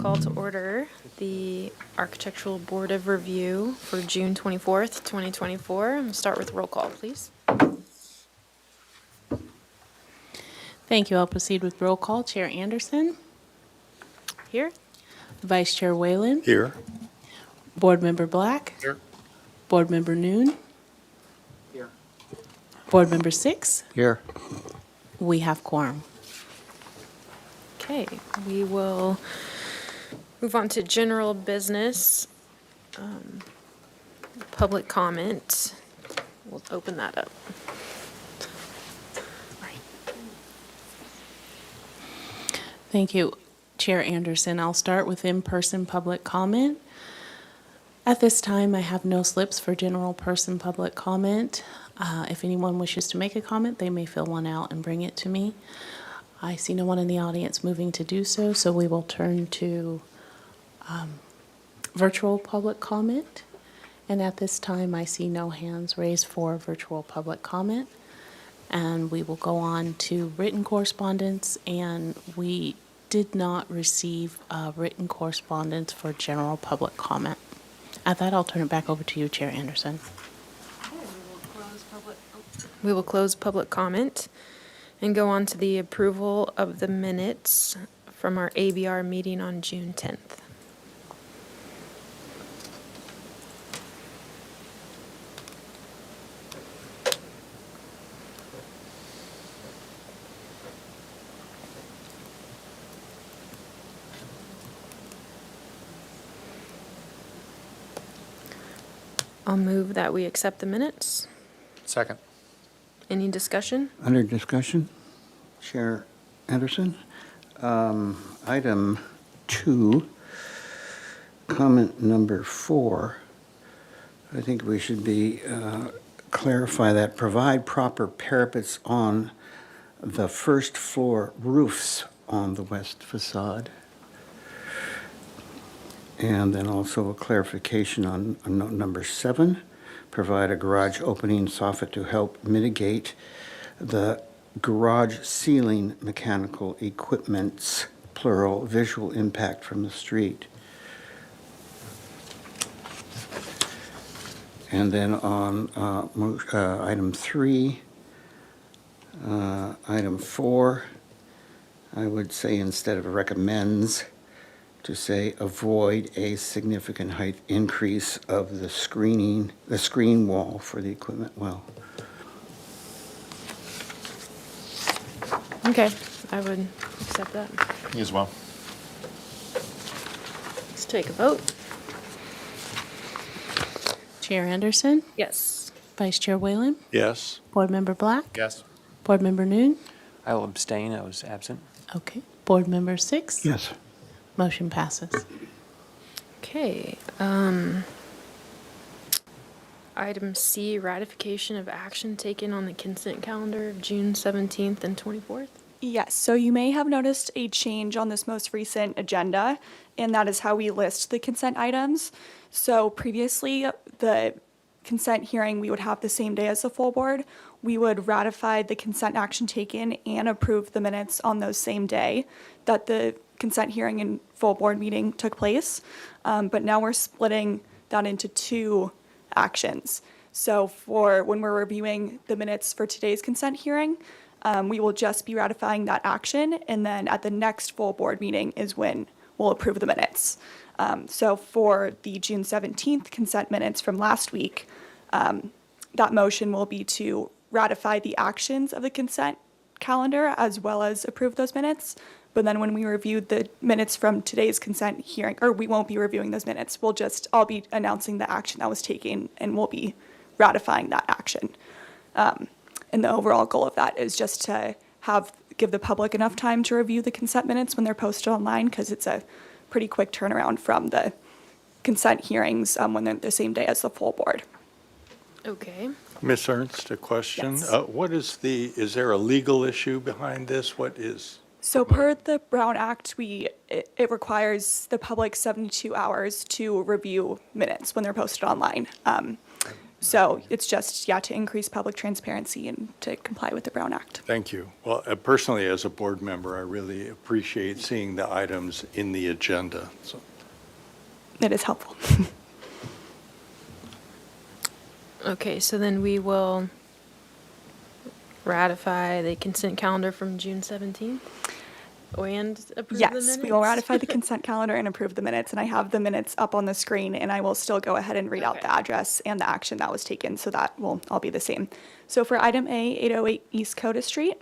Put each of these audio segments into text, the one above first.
Call to order the Architectural Board of Review for June 24th, 2024. I'm going to start with roll call, please. Thank you. I'll proceed with roll call. Chair Anderson. Here. Vice Chair Whalen. Here. Board Member Black. Here. Board Member Noon. Here. Board Member Six. Here. We have quorum. Okay, we will move on to general business. Public comment. We'll open that up. Thank you, Chair Anderson. I'll start with in-person public comment. At this time, I have no slips for general person public comment. If anyone wishes to make a comment, they may fill one out and bring it to me. I see no one in the audience moving to do so, so we will turn to virtual public comment. And at this time, I see no hands raised for virtual public comment. And we will go on to written correspondence, and we did not receive written correspondence for general public comment. At that, I'll turn it back over to you, Chair Anderson. We will close public comment and go on to the approval of the minutes from our ABR meeting on June 10th. I'll move that we accept the minutes. Second. Any discussion? Under discussion, Chair Anderson. Item 2, comment number 4. I think we should be clarify that provide proper parapets on the first floor roofs on the west facade. And then also a clarification on note number 7. Provide a garage opening soffit to help mitigate the garage ceiling mechanical equipment's, plural, visual impact from the street. And then on item 3, item 4, I would say instead of recommends, to say avoid a significant height increase of the screen wall for the equipment well. Okay, I would accept that. Me as well. Let's take a vote. Chair Anderson. Yes. Vice Chair Whalen. Yes. Board Member Black. Yes. Board Member Noon. I will abstain. I was absent. Okay. Board Member Six. Yes. Motion passes. Okay. Item C, ratification of action taken on the consent calendar of June 17th and 24th. Yes, so you may have noticed a change on this most recent agenda, and that is how we list the consent items. So previously, the consent hearing, we would have the same day as the full board. We would ratify the consent action taken and approve the minutes on those same day that the consent hearing and full board meeting took place. But now we're splitting that into 2 actions. So for when we're reviewing the minutes for today's consent hearing, we will just be ratifying that action, and then at the next full board meeting is when we'll approve the minutes. So for the June 17th consent minutes from last week, that motion will be to ratify the actions of the consent calendar as well as approve those minutes. But then when we review the minutes from today's consent hearing, or we won't be reviewing those minutes, I'll be announcing the action that was taken and we'll be ratifying that action. And the overall goal of that is just to give the public enough time to review the consent minutes when they're posted online, because it's a pretty quick turnaround from the consent hearings when they're the same day as the full board. Okay. Ms. Ernst, a question. Yes. Is there a legal issue behind this? What is? So per the Brown Act, it requires the public 72 hours to review minutes when they're posted online. So it's just, yeah, to increase public transparency and to comply with the Brown Act. Thank you. Well, personally, as a board member, I really appreciate seeing the items in the agenda. So, It is helpful. Okay, so then we will ratify the consent calendar from June 17th and approve the minutes? Yes, we will ratify the consent calendar and approve the minutes, and I have the minutes up on the screen, and I will still go ahead and read out Okay. the address and the action that was taken, so that will all be the same. So for item A, 808 East Coda Street,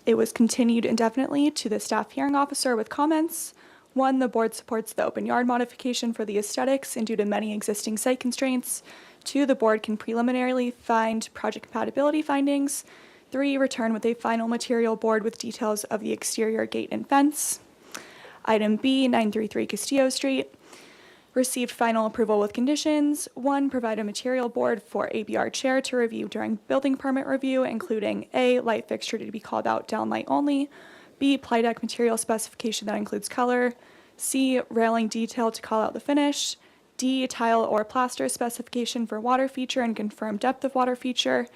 it was continued indefinitely to the staff hearing officer with comments. 1, the board supports the open yard modification for the aesthetics and due to many existing site constraints. 2, the board can preliminarily find project compatibility findings. 3, return with a final material board with details of the exterior gate and fence. Item B, 933 Castillo Street, received final approval with conditions. 1, provide a material board for ABR chair to review during building permit review, including A, light fixture to be called out downlight only. B, ply deck material specification that includes color. C, railing detail to call out the finish. D, tile or plaster specification for water feature and confirm depth of water feature.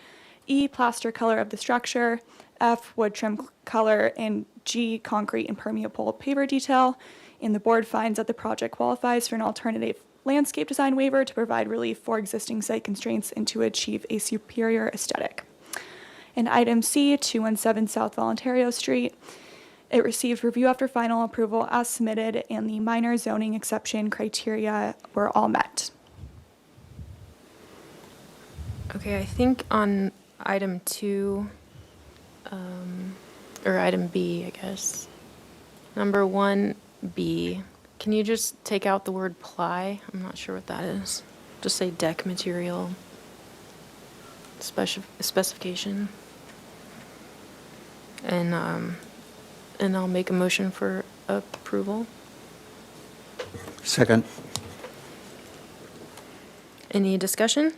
E, plaster color of the structure. F, wood trim color. And G, concrete and permeable paver detail. And the board finds that the project qualifies for an alternative landscape design waiver to provide relief for existing site constraints and to achieve a superior aesthetic. And item C, 217 South Voluntario Street. It received review after final approval as submitted, and the minor zoning exception criteria were all met. Okay, I think on item 2, or item B, I guess, number 1B, can you just take out the word ply? I'm not sure what that is. Just say deck material specification. And I'll make a motion for approval. Second. Any discussion?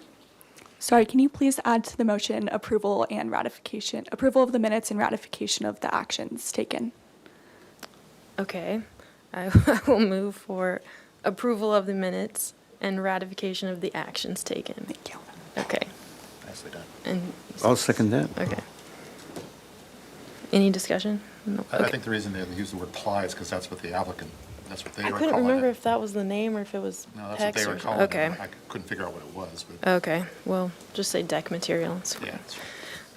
Sorry, can you please add to the motion approval and ratification, approval of the minutes and ratification of the actions taken? Okay, I will move for approval of the minutes and ratification of the actions taken. Thank you. Okay, Nicely done. and, I'll second that. okay. Any discussion? No. I Okay. think the reason they use the word ply is because that's what the applicant, that's what they I were couldn't calling remember it. if that was the name or if it was No, that's what PEX they were or calling it. okay. I couldn't figure out what it was, but Okay, well, just say deck material. It's yeah. fine. it's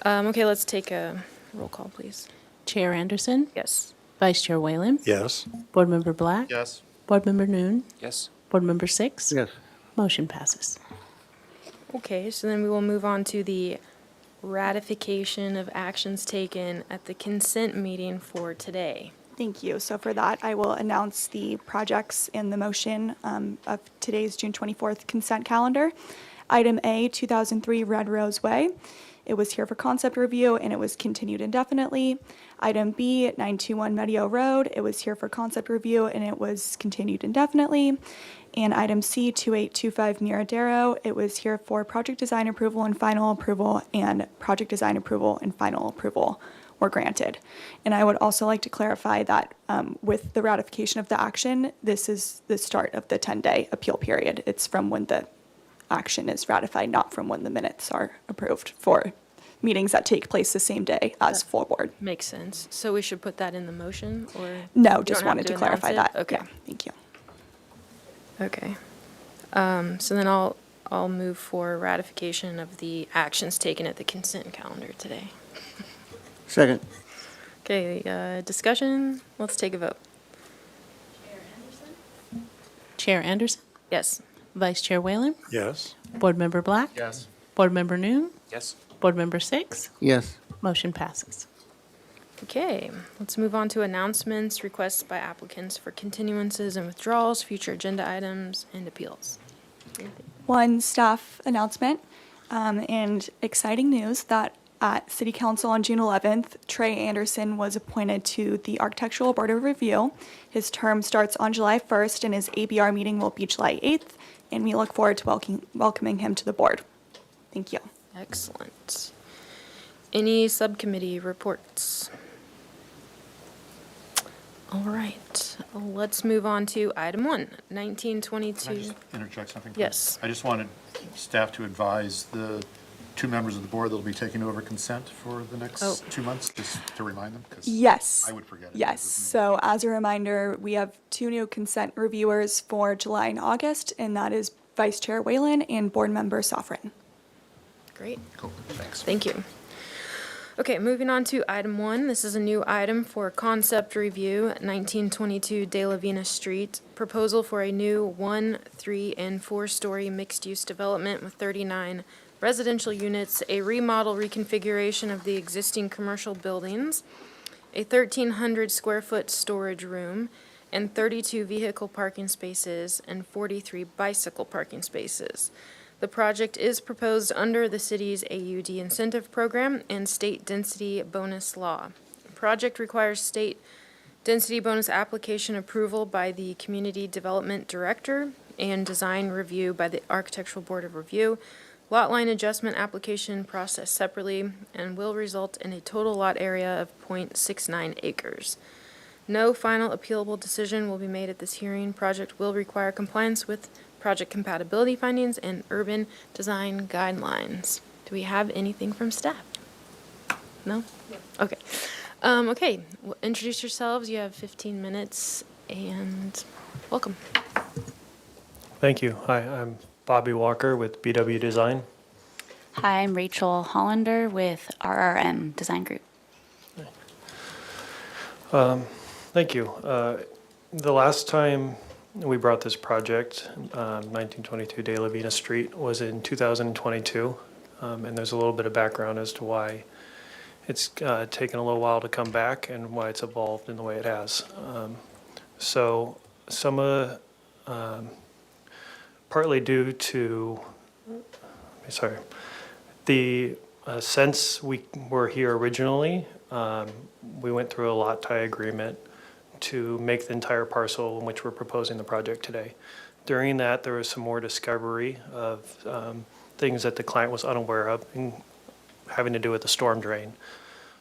fine. Okay, let's take a roll call, please. Chair Anderson, Yes. Vice Chair Whalen, yes? Board Member Black, Yes, Board Member Noon, Yes? Board Member Six. Yes. Motion passes. Okay, so then we will move on to the ratification of actions taken at the consent meeting for today. Thank you. So for that, I will announce the projects in the motion of today's June 24th consent calendar. Item A, 2003 Red Rose Way. It was here for concept review and it was continued indefinitely. Item B, 921 Medio Road. It was here for concept review and it was continued indefinitely. And item C, 2825 Miradero. It was here for project design approval and final approval, and project design approval and final approval were granted. And I would also like to clarify that with the ratification of the action, this is the start of the 10-day appeal period. It's from when the action is ratified, not from when the minutes are approved for meetings that take place the same day as full board. Makes sense. So we should put that in the motion, or? No, You just don't have wanted to announce clarify it? that. Okay. Yeah, thank you. Okay. So then I'll move for ratification of the actions taken at the consent calendar today. Second. Okay, discussion, let's take a vote. Chair Anderson, Yes. Vice Chair Whalen, Yes? Board Member Black, yes. Board Member Noon, Yes? Board Member Six. Yes. Motion passes. Okay, let's move on to announcements, requests by applicants for continuances and withdrawals, future agenda items, and appeals. One staff announcement and exciting news that at City Council on June 11th, Trey Anderson was appointed to the Architectural Board of Review. His term starts on July 1st and his ABR meeting will be July 8th, and we look forward to welcoming him to the board. Thank you. Excellent. Any subcommittee reports? All right, let's move on to item 1, Can I 1922. just interject something? Yes. I just wanted staff to advise the two members of the board that'll be taking over consent for the next Oh. 2 months, just to remind them? 'Cause Yes. I would forget it. Yes. So as a reminder, we have 2 new consent reviewers for July and August, and that is Vice Chair Whalen and Board Member Sofrin. Great. Cool, thanks. Thank you. Okay, moving on to item 1. This is a new item for concept review, 1922 De La Vina Street. Proposal for a new 1, 3, and 4-story mixed-use development with 39 residential units, a remodel reconfiguration of the existing commercial buildings, a 1,300 square foot storage room, and 32 vehicle parking spaces and 43 bicycle parking spaces. The project is proposed under the city's AUD incentive program and state density bonus law. The project requires state density bonus application approval by the Community Development Director and design review by the Architectural Board of Review. Lot line adjustment application processed separately and will result in a total lot area of .69 acres. No final appealable decision will be made at this hearing. Project will require compliance with project compatibility findings and urban design guidelines. Do we have anything from staff? No? Okay. Okay, well, introduce yourselves. You have 15 minutes and welcome. Thank you. Hi, I'm Bobby Walker with BW Design. Hi, I'm Rachel Hollander with RRM Design Group. Thank you. The last time we brought this project, 1922 De La Vina Street, was in 2022. And there's a little bit of background as to why it's taken a little while to come back and why it's evolved in the way it has. So some of partly due to, the since we were here originally, we went through a lot tie agreement to make the entire parcel in which we're proposing the project today. During that, there was some more discovery of things that the client was unaware of, having to do with the storm drain.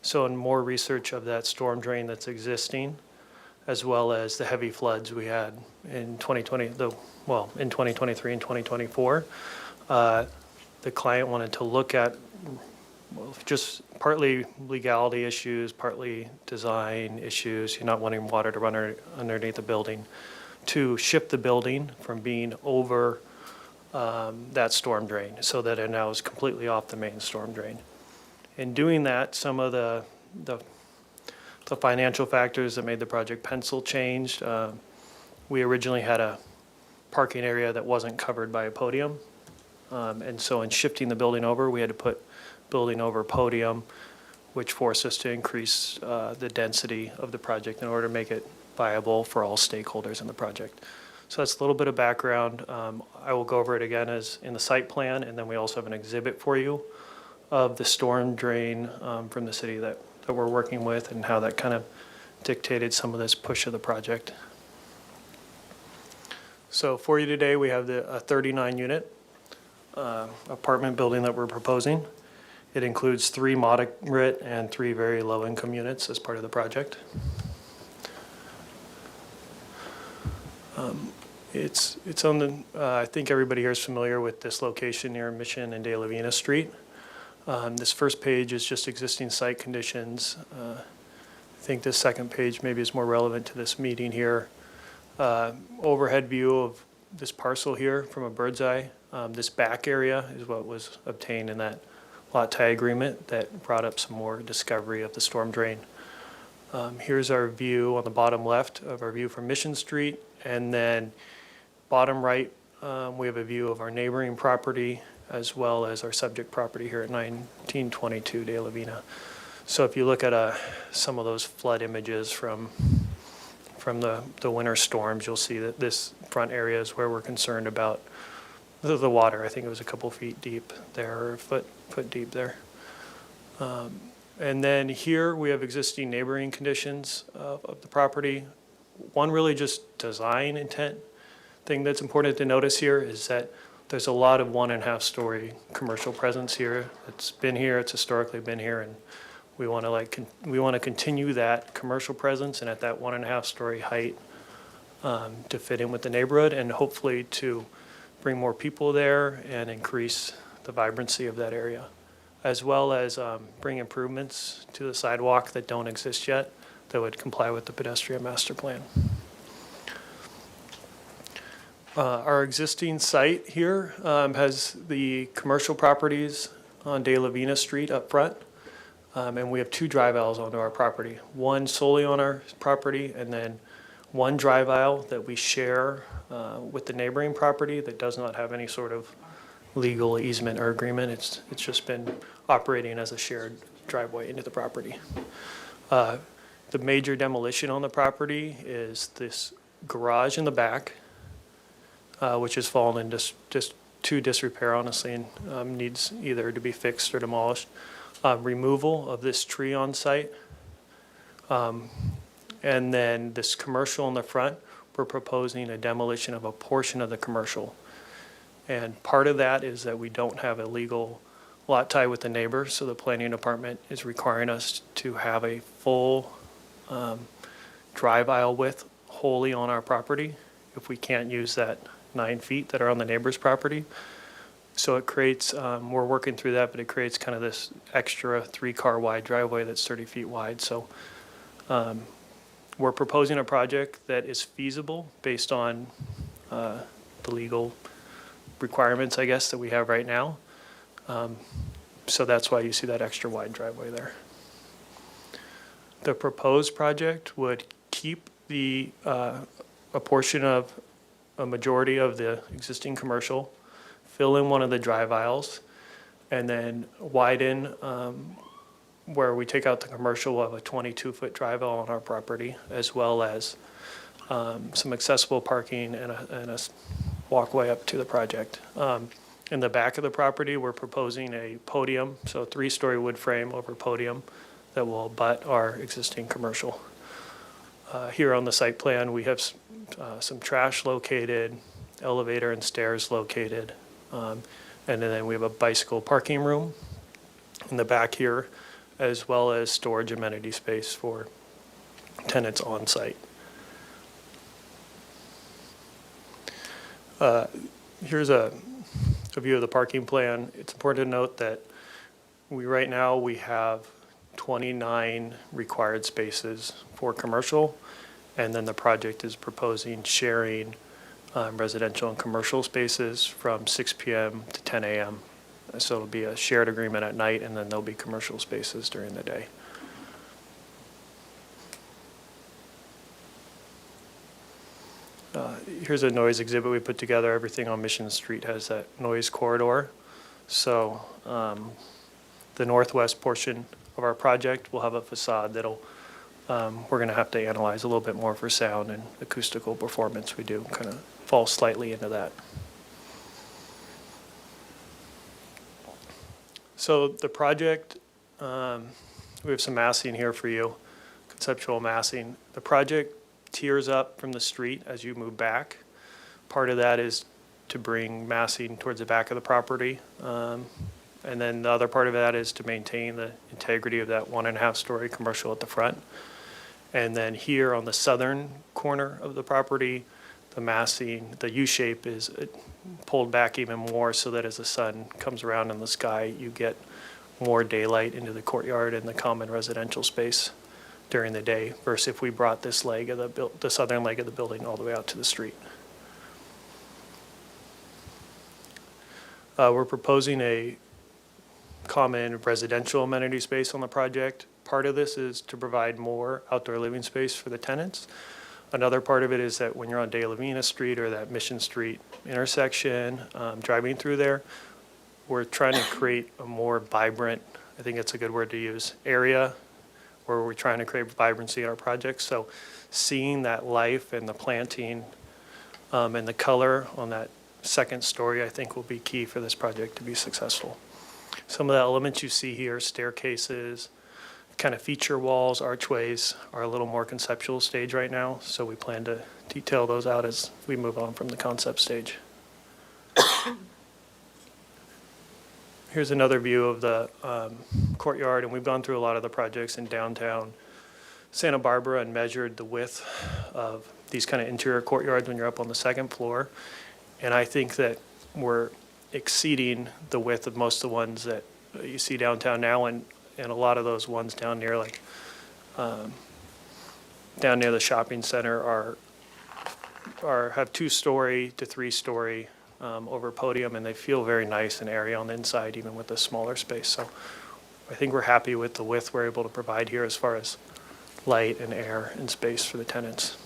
So in more research of that storm drain that's existing, as well as the heavy floods we had in 2020, in 2023 and 2024, the client wanted to look at just partly legality issues, partly design issues, you're not wanting water to run underneath the building, to shift the building from being over that storm drain so that it now is completely off the main storm drain. In doing that, some of the financial factors that made the project pencil changed. We originally had a parking area that wasn't covered by a podium. And so in shifting the building over, we had to put building over podium, which forced us to increase the density of the project in order to make it viable for all stakeholders in the project. So that's a little bit of background. I will go over it again as in the site plan, and then we also have an exhibit for you of the storm drain from the city that we're working with and how that kind of dictated some of this push of the project. So for you today, we have the 39-unit apartment building that we're proposing. It includes 3 moderate and 3 very low-income units as part of the project. It's on the, I think everybody here is familiar with this location near Mission and De La Vina Street. This first page is just existing site conditions. I think this second page maybe is more relevant to this meeting here. Overhead view of this parcel here from a bird's eye. This back area is what was obtained in that lot tie agreement that brought up some more discovery of the storm drain. Here's our view on the bottom left of our view from Mission Street, and then bottom right, we have a view of our neighboring property as well as our subject property here at 1922 De La Vina. So if you look at some of those flood images from the winter storms, you'll see that this front area is where we're concerned about the water. I think it was a couple feet deep there, or a foot deep there. And then here we have existing neighboring conditions of the property. One really just design intent thing that's important to notice here is that there's a lot of 1.5 story commercial presence here. It's been here, it's historically been here, and we want to continue that commercial presence and at that 1.5 story height to fit in with the neighborhood and hopefully to bring more people there and increase the vibrancy of that area, as well as bring improvements to the sidewalk that don't exist yet that would comply with the pedestrian master plan. Our existing site here has the commercial properties on De La Vina Street up front. And we have 2 drive aisles onto our property, one solely on our property, and then one drive aisle that we share with the neighboring property that does not have any sort of legal easement or agreement. It's just been operating as a shared driveway into the property. The major demolition on the property is this garage in the back, which has fallen in just to disrepair, honestly, and needs either to be fixed or demolished. Removal of this tree on site. And then this commercial in the front, we're proposing a demolition of a portion of the commercial. And part of that is that we don't have a legal lot tie with the neighbor, so the planning department is requiring us to have a full drive aisle width wholly on our property if we can't use that 9 feet that are on the neighbor's property. So it creates, we're working through that, but it creates kind of this extra 3-car wide driveway that's 30 feet wide. So we're proposing a project that is feasible based on the legal requirements, I guess, that we have right now. So that's why you see that extra wide driveway there. The proposed project would keep the a portion of a majority of the existing commercial, fill in one of the drive aisles, and then widen where we take out the commercial of a 22-foot drive aisle on our property, as well as some accessible parking and a walkway up to the project. In the back of the property, we're proposing a podium, so a 3-story wood frame over podium that will abut our existing commercial. Here on the site plan, we have some trash located, elevator and stairs located, and then we have a bicycle parking room in the back here, as well as storage amenity space for tenants on site. Here's a view of the parking plan. It's important to note that right now we have 29 required spaces for commercial, and then the project is proposing sharing residential and commercial spaces from 6 p.m. to 10 a.m. So it'll be a shared agreement at night, and then there'll be commercial spaces during the day. Here's a noise exhibit we put together. Everything on Mission Street has that noise corridor. So the northwest portion of our project will have a facade that'll, we're gonna have to analyze a little bit more for sound and acoustical performance. We do kind of fall slightly into that. So the project, we have some massing here for you, conceptual massing. The project tiers up from the street as you move back. Part of that is to bring massing towards the back of the property. And then the other part of that is to maintain the integrity of that 1.5-story commercial at the front. And then here on the southern corner of the property, the massing, the U-shape is pulled back even more so that as the sun comes around in the sky, you get more daylight into the courtyard and the common residential space during the day, versus if we brought this leg of the southern leg of the building all the way out to the street. We're proposing a common residential amenity space on the project. Part of this is to provide more outdoor living space for the tenants. Another part of it is that when you're on De La Vina Street or that Mission Street intersection, driving through there, we're trying to create a more vibrant, I think it's a good word to use, area where we're trying to create vibrancy in our project. So seeing that life and the planting and the color on that second story, I think will be key for this project to be successful. Some of the elements you see here, staircases, kind of feature walls, archways, are a little more conceptual stage right now. So we plan to detail those out as we move on from the concept stage. Here's another view of the courtyard, and we've gone through a lot of the projects in downtown Santa Barbara and measured the width of these kind of interior courtyards when you're up on the second floor. And I think that we're exceeding the width of most of the ones that you see downtown now, and a lot of those ones down near down near the shopping center have 2-story to 3-story over podium, and they feel very nice and airy on the inside, even with the smaller space. So I think we're happy with the width we're able to provide here as far as light and air and space for the tenants.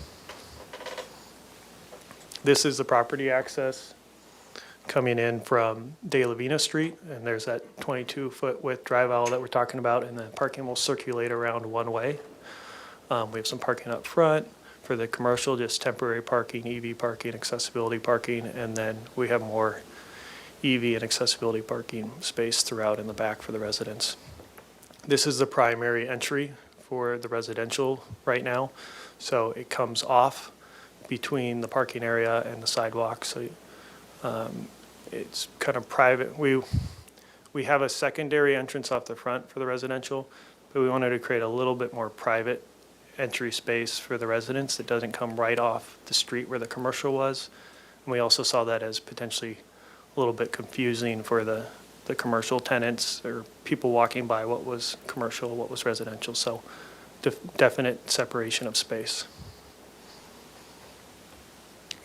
This is the property access coming in from De La Vina Street, and there's that 22-foot width drive aisle that we're talking about, and the parking will circulate around one way. We have some parking up front for the commercial, just temporary parking, EV parking, accessibility parking, and then we have more EV and accessibility parking space throughout in the back for the residents. This is the primary entry for the residential right now, so it comes off between the parking area and the sidewalk, so it's kind of private. We have a secondary entrance off the front for the residential, but we wanted to create a little bit more private entry space for the residents that doesn't come right off the street where the commercial was. And we also saw that as potentially a little bit confusing for the commercial tenants or people walking by what was commercial, what was residential. So definite separation of space.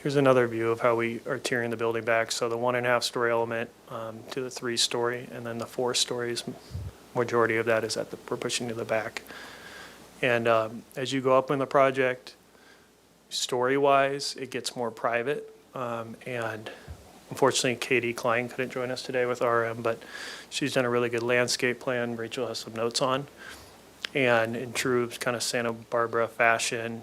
Here's another view of how we are tiering the building back. So the 1.5-story element to the 3-story, and then the 4 stories, majority of that is we're pushing to the back. And as you go up in the project, story-wise, it gets more private. And unfortunately, Katie Klein couldn't join us today with RM, but she's done a really good landscape plan. Rachel has some notes on. And in true kind of Santa Barbara fashion,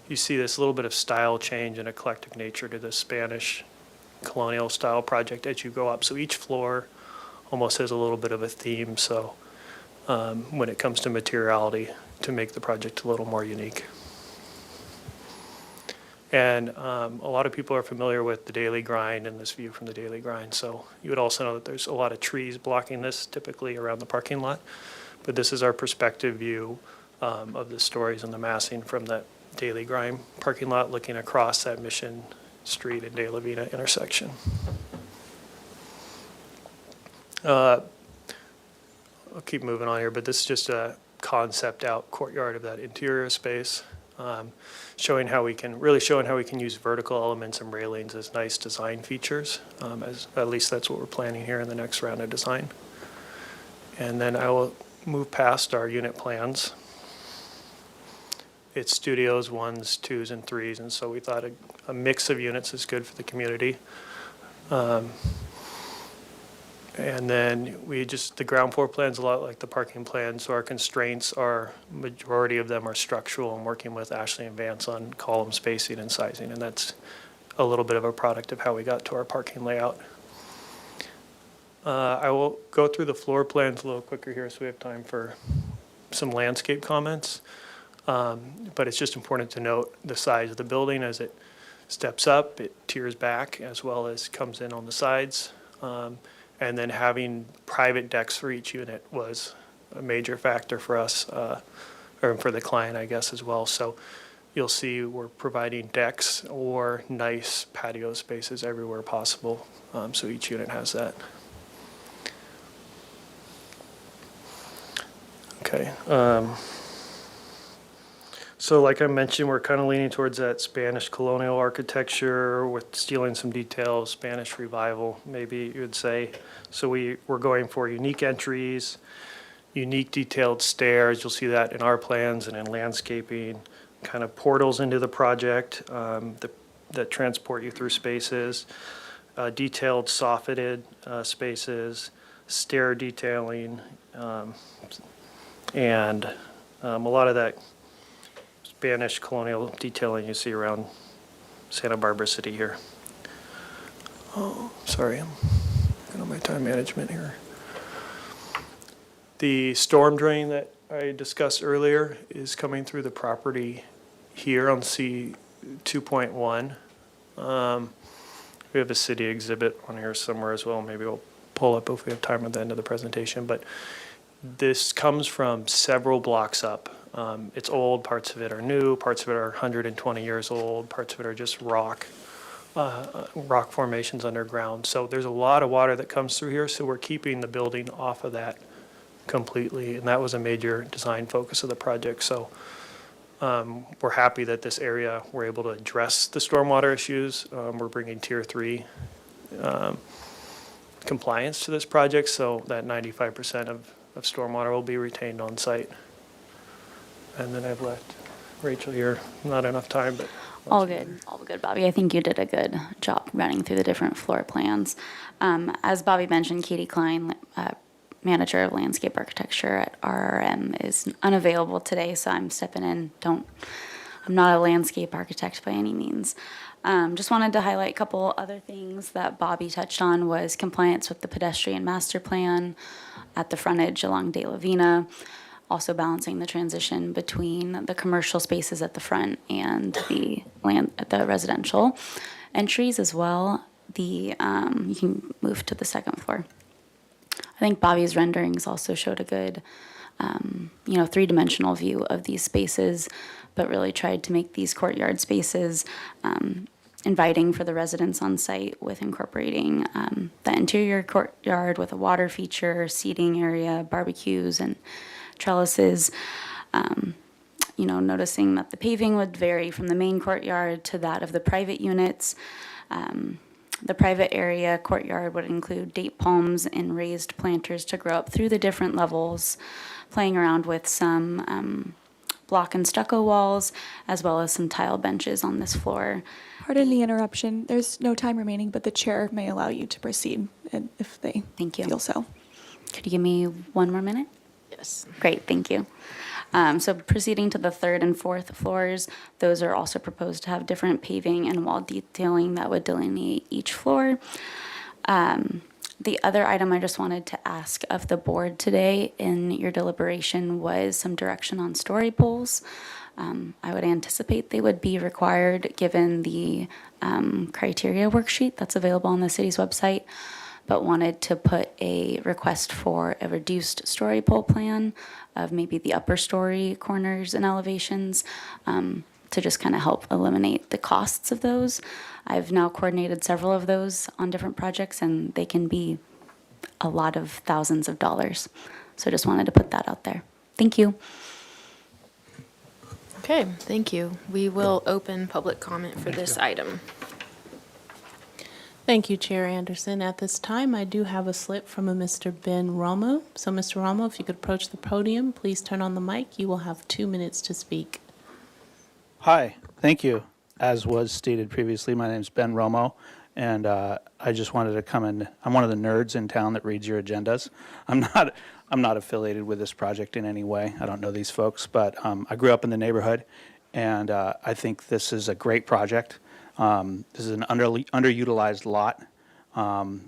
you see this little bit of style change and eclectic nature to the Spanish colonial style project as you go up. So each floor almost has a little bit of a theme. So when it comes to materiality, to make the project a little more unique. And a lot of people are familiar with the Daily Grind and this view from the Daily Grind. So you would also know that there's a lot of trees blocking this typically around the parking lot. But this is our perspective view of the stories and the massing from that Daily Grind parking lot looking across that Mission Street and De La Vina intersection. I'll keep moving on here, but this is just a concept out courtyard of that interior space, showing how we can use vertical elements and railings as nice design features. At least that's what we're planning here in the next round of design. And then I will move past our unit plans. It's studios, 1s, 2s, and 3s, and so we thought a mix of units is good for the community. And then the ground floor plan's a lot like the parking plan, so our constraints majority of them are structural and working with Ashley and Vance on column spacing and sizing, and that's a little bit of a product of how we got to our parking layout. I will go through the floor plans a little quicker here so we have time for some landscape comments. But it's just important to note the size of the building as it steps up, it tiers back as well as comes in on the sides. And then having private decks for each unit was a major factor for us, or for the client, I guess, as well. So you'll see we're providing decks or nice patio spaces everywhere possible. So each unit has that. Okay. So like I mentioned, we're kind of leaning towards that Spanish colonial architecture with stealing some details, Spanish revival, maybe you would say. So we're going for unique entries, unique detailed stairs. You'll see that in our plans and in landscaping, kind of portals into the project that transport you through spaces, detailed soffitted spaces, stair detailing, and a lot of that Spanish colonial detailing you see around Santa Barbara City here. Oh, sorry, I'm looking at my time management here. The storm drain that I discussed earlier is coming through the property here on C 2.1. We have a city exhibit on here somewhere as well. Maybe we'll pull up if we have time at the end of the presentation. But this comes from several blocks up. It's old, parts of it are new, parts of it are 120 years old, parts of it are just rock. rock formations underground. So there's a lot of water that comes through here, so we're keeping the building off of that completely, and that was a major design focus of the project. So we're happy that this area, we're able to address the stormwater issues. We're bringing Tier 3 compliance to this project, so that 95% of stormwater will be retained on site. And then I've left Rachel here, not enough time, but. All good, Bobby. I think you did a good job running through the different floor plans. As Bobby mentioned, Katie Klein, Manager of Landscape Architecture at RRM, is unavailable today, so I'm stepping in. I'm not a landscape architect by any means. Just wanted to highlight a couple other things that Bobby touched on was compliance with the pedestrian master plan at the frontage along De La Vina. Also balancing the transition between the commercial spaces at the front and the residential entries as well. You can move to the second floor. I think Bobby's renderings also showed a good, three-dimensional view of these spaces, but really tried to make these courtyard spaces inviting for the residents on site with incorporating the interior courtyard with a water feature, seating area, barbecues, and trellises. Noticing that the paving would vary from the main courtyard to that of the private units. The private area courtyard would include date palms and raised planters to grow up through the different levels, playing around with some block and stucco walls, as well as some tile benches on this floor. Pardon the interruption. There's no time remaining, but the chair may allow you to proceed if they Thank you. feel so. Could you give me one more minute? Yes. Great, thank you. So proceeding to the third and fourth floors, those are also proposed to have different paving and wall detailing that would delineate each floor. The other item I just wanted to ask of the board today in your deliberation was some direction on story poles. I would anticipate they would be required given the criteria worksheet that's available on the city's website, but wanted to put a request for a reduced story pole plan of maybe the upper story corners and elevations to just kind of help eliminate the costs of those. I've now coordinated several of those on different projects, and they can be a lot of thousands of dollars. So just wanted to put that out there. Thank you. Okay, thank you. We will open public comment for this item. Thank you, Chair Anderson. At this time, I do have a slip from a Mr. Ben Romo. So, Mr. Romo, if you could approach the podium, please turn on the mic. You will have 2 minutes to speak. Hi, thank you. As was stated previously, my name is Ben Romo, and I just wanted to come in. I'm one of the nerds in town that reads your agendas. I'm not affiliated with this project in any way. I don't know these folks, but I grew up in the neighborhood, and I think this is a great project. This is an underutilized lot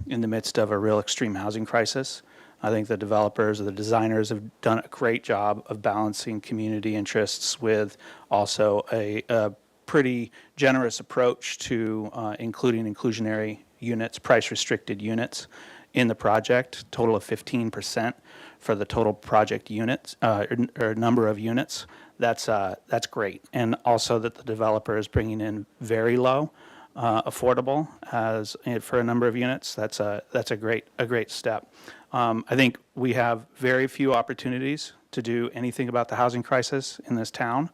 in the midst of a real extreme housing crisis. I think the developers or the designers have done a great job of balancing community interests with also a pretty generous approach to including inclusionary units, price-restricted units in the project, total of 15% for the total project units, or number of units. That's great. And also that the developer is bringing in very low affordable as for a number of units. That's a great step. I think we have very few opportunities to do anything about the housing crisis in this town,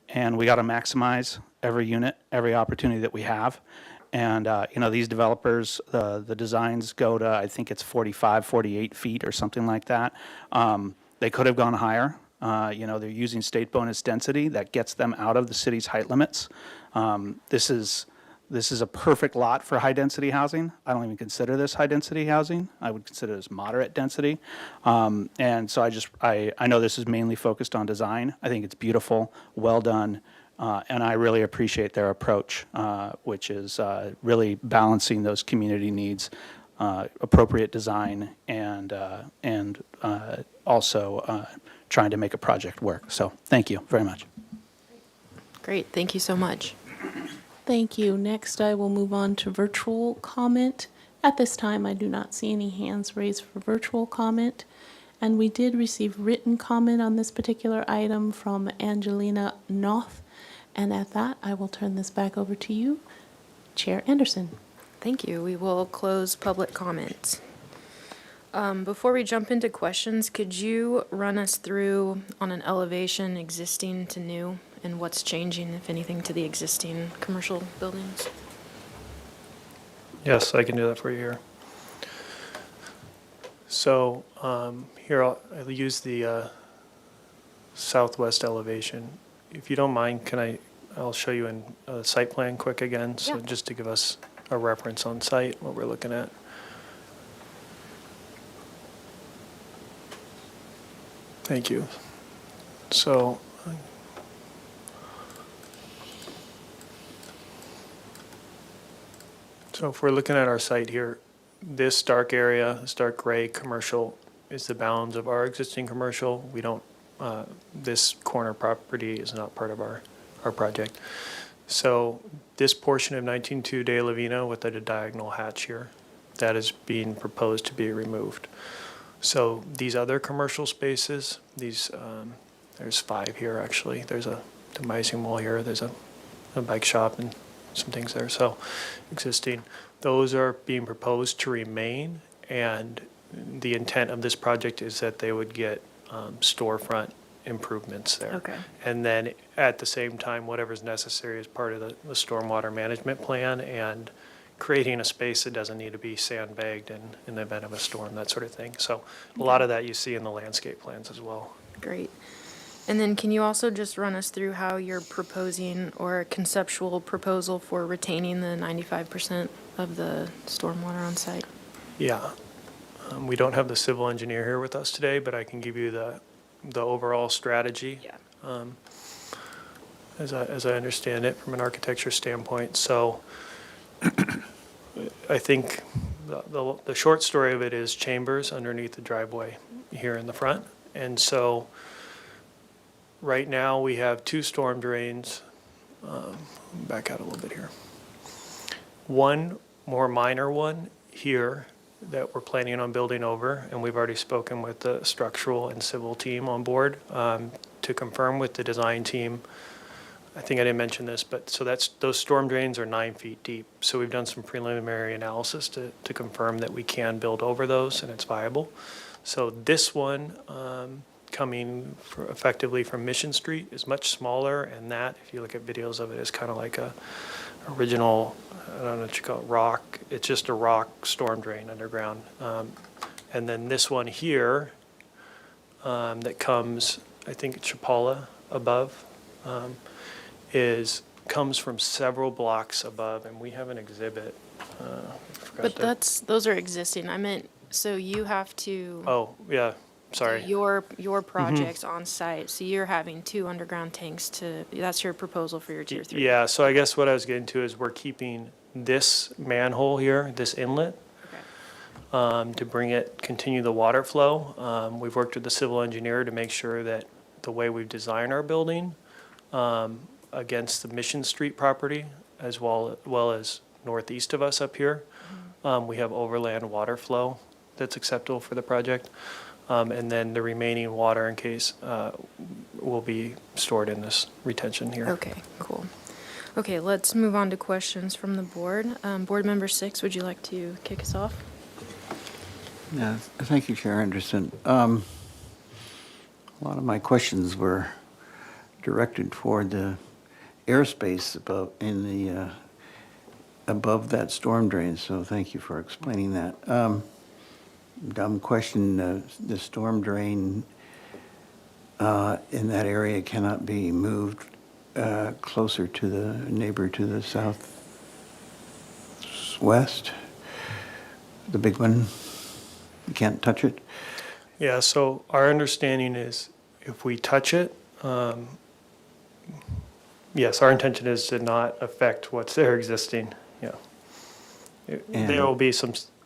and we got to maximize every unit, every opportunity that we have. And these developers, the designs go to, I think it's 45, 48 feet or something like that. They could have gone higher. They're using state bonus density that gets them out of the city's height limits. This is a perfect lot for high-density housing. I don't even consider this high-density housing. I would consider this moderate density. And so I know this is mainly focused on design. I think it's beautiful, well done, and I really appreciate their approach, which is really balancing those community needs, appropriate design, and also trying to make a project work. So thank you very much. Great, thank you so much. Thank you. Next, I will move on to virtual comment. At this time, I do not see any hands raised for virtual comment. And we did receive written comment on this particular item from Angelina Noth. And at that, I will turn this back over to you. Chair Anderson. Thank you. We will close public comments. Before we jump into questions, could you run us through on an elevation existing to new and what's changing, if anything, to the existing commercial buildings? Yes, I can do that for you here. So here I'll use the southwest elevation. If you don't mind, I'll show you in a site plan quick again, so Yeah. just to give us a reference on site, what we're looking at. Thank you. So if we're looking at our site here, this dark area, this dark gray commercial is the bounds of our existing commercial. We don't, this corner property is not part of our project. So this portion of 19-2 De La Vina with the diagonal hatch here, that is being proposed to be removed. So these other commercial spaces, these, there's 5 here actually. There's a demising wall here, there's a bike shop and some things there, so existing. Those are being proposed to remain, and the intent of this project is that they would get storefront improvements there. Okay. And then at the same time, whatever's necessary as part of the stormwater management plan and creating a space that doesn't need to be sandbagged in the event of a storm, that sort of thing. So a lot of that you see in the landscape plans as well. Great. And then can you also just run us through how you're proposing or a conceptual proposal for retaining the 95% of the stormwater on site? Yeah. We don't have the civil engineer here with us today, but I can give you the overall strategy. Yeah. As I understand it from an architecture standpoint. So I think the short story of it is chambers underneath the driveway here in the front. And so right now we have 2 storm drains. Back out a little bit here. One more minor one here that we're planning on building over, and we've already spoken with the structural and civil team on board to confirm with the design team. I think I didn't mention this, but so those storm drains are 9 feet deep. So we've done some preliminary analysis to confirm that we can build over those and it's viable. So this one coming effectively from Mission Street is much smaller, and that, if you look at videos of it, is kind of like a original, I don't know what you call it, rock. It's just a rock storm drain underground. And then this one here that comes, I think it's Chapala above, comes from several blocks above, and we have an exhibit. But those are existing. I meant, so you have to. Oh, yeah, sorry. Your project's on site, so you're having 2 underground tanks that's your proposal for your tier 3. Yeah, so I guess what I was getting to is we're keeping this manhole here, this inlet, Okay. to continue the water flow. We've worked with the civil engineer to make sure that the way we've designed our building against the Mission Street property, as well as northeast of us up here, we have overland water flow that's acceptable for the project. And then the remaining water in case will be stored in this retention here. Okay, cool. Okay, let's move on to questions from the board. Board Member 6, would you like to kick us off? Yeah, thank you, Chair Anderson. A lot of my questions were directed toward the airspace above that storm drain, so thank you for explaining that. Dumb question, the storm drain in that area cannot be moved closer to the neighbor to the southwest? The big one? You can't touch it? Yeah, so our understanding is if we touch it, yes, our intention is to not affect what's there existing, yeah. There will be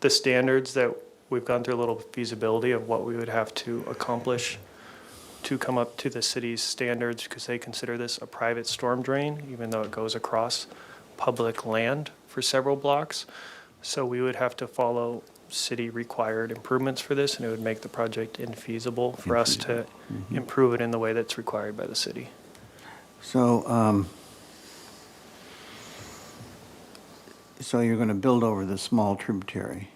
the standards that we've gone through a little feasibility of what we would have to accomplish to come up to the city's standards, because they consider this a private storm drain, even though it goes across public land for several blocks. So we would have to follow city-required improvements for this, and it would make the project infeasible for us to improve it in the way that's required by the city. So, So you're going to build over the small tributary,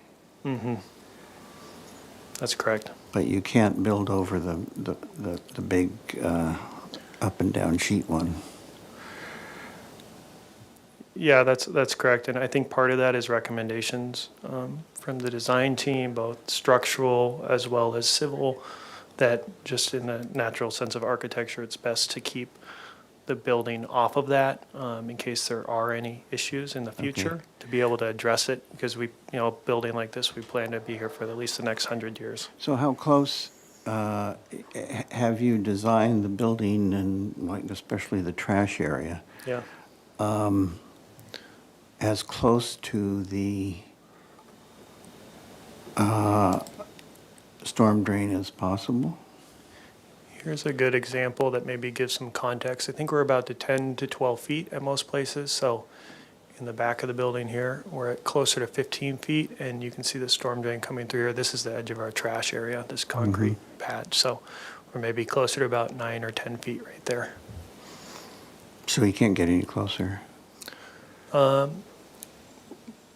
That's correct. but you can't build over the big up and down sheet one. Yeah, that's correct. And I think part of that is recommendations from the design team, both structural as well as civil, that just in the natural sense of architecture, it's best to keep the building off of that in case there are any issues in the future, to be able to address it, because we, building like this, we plan to be here for at least the next 100 years. So how close have you designed the building and like especially the trash area Yeah. as close to the storm drain as possible? Here's a good example that maybe gives some context. I think we're about to 10 to 12 feet at most places. So in the back of the building here, we're at closer to 15 feet, and you can see the storm drain coming through here. This is the edge of our trash area, this concrete patch. So we're maybe closer to about 9 or 10 feet right there. So you can't get any closer?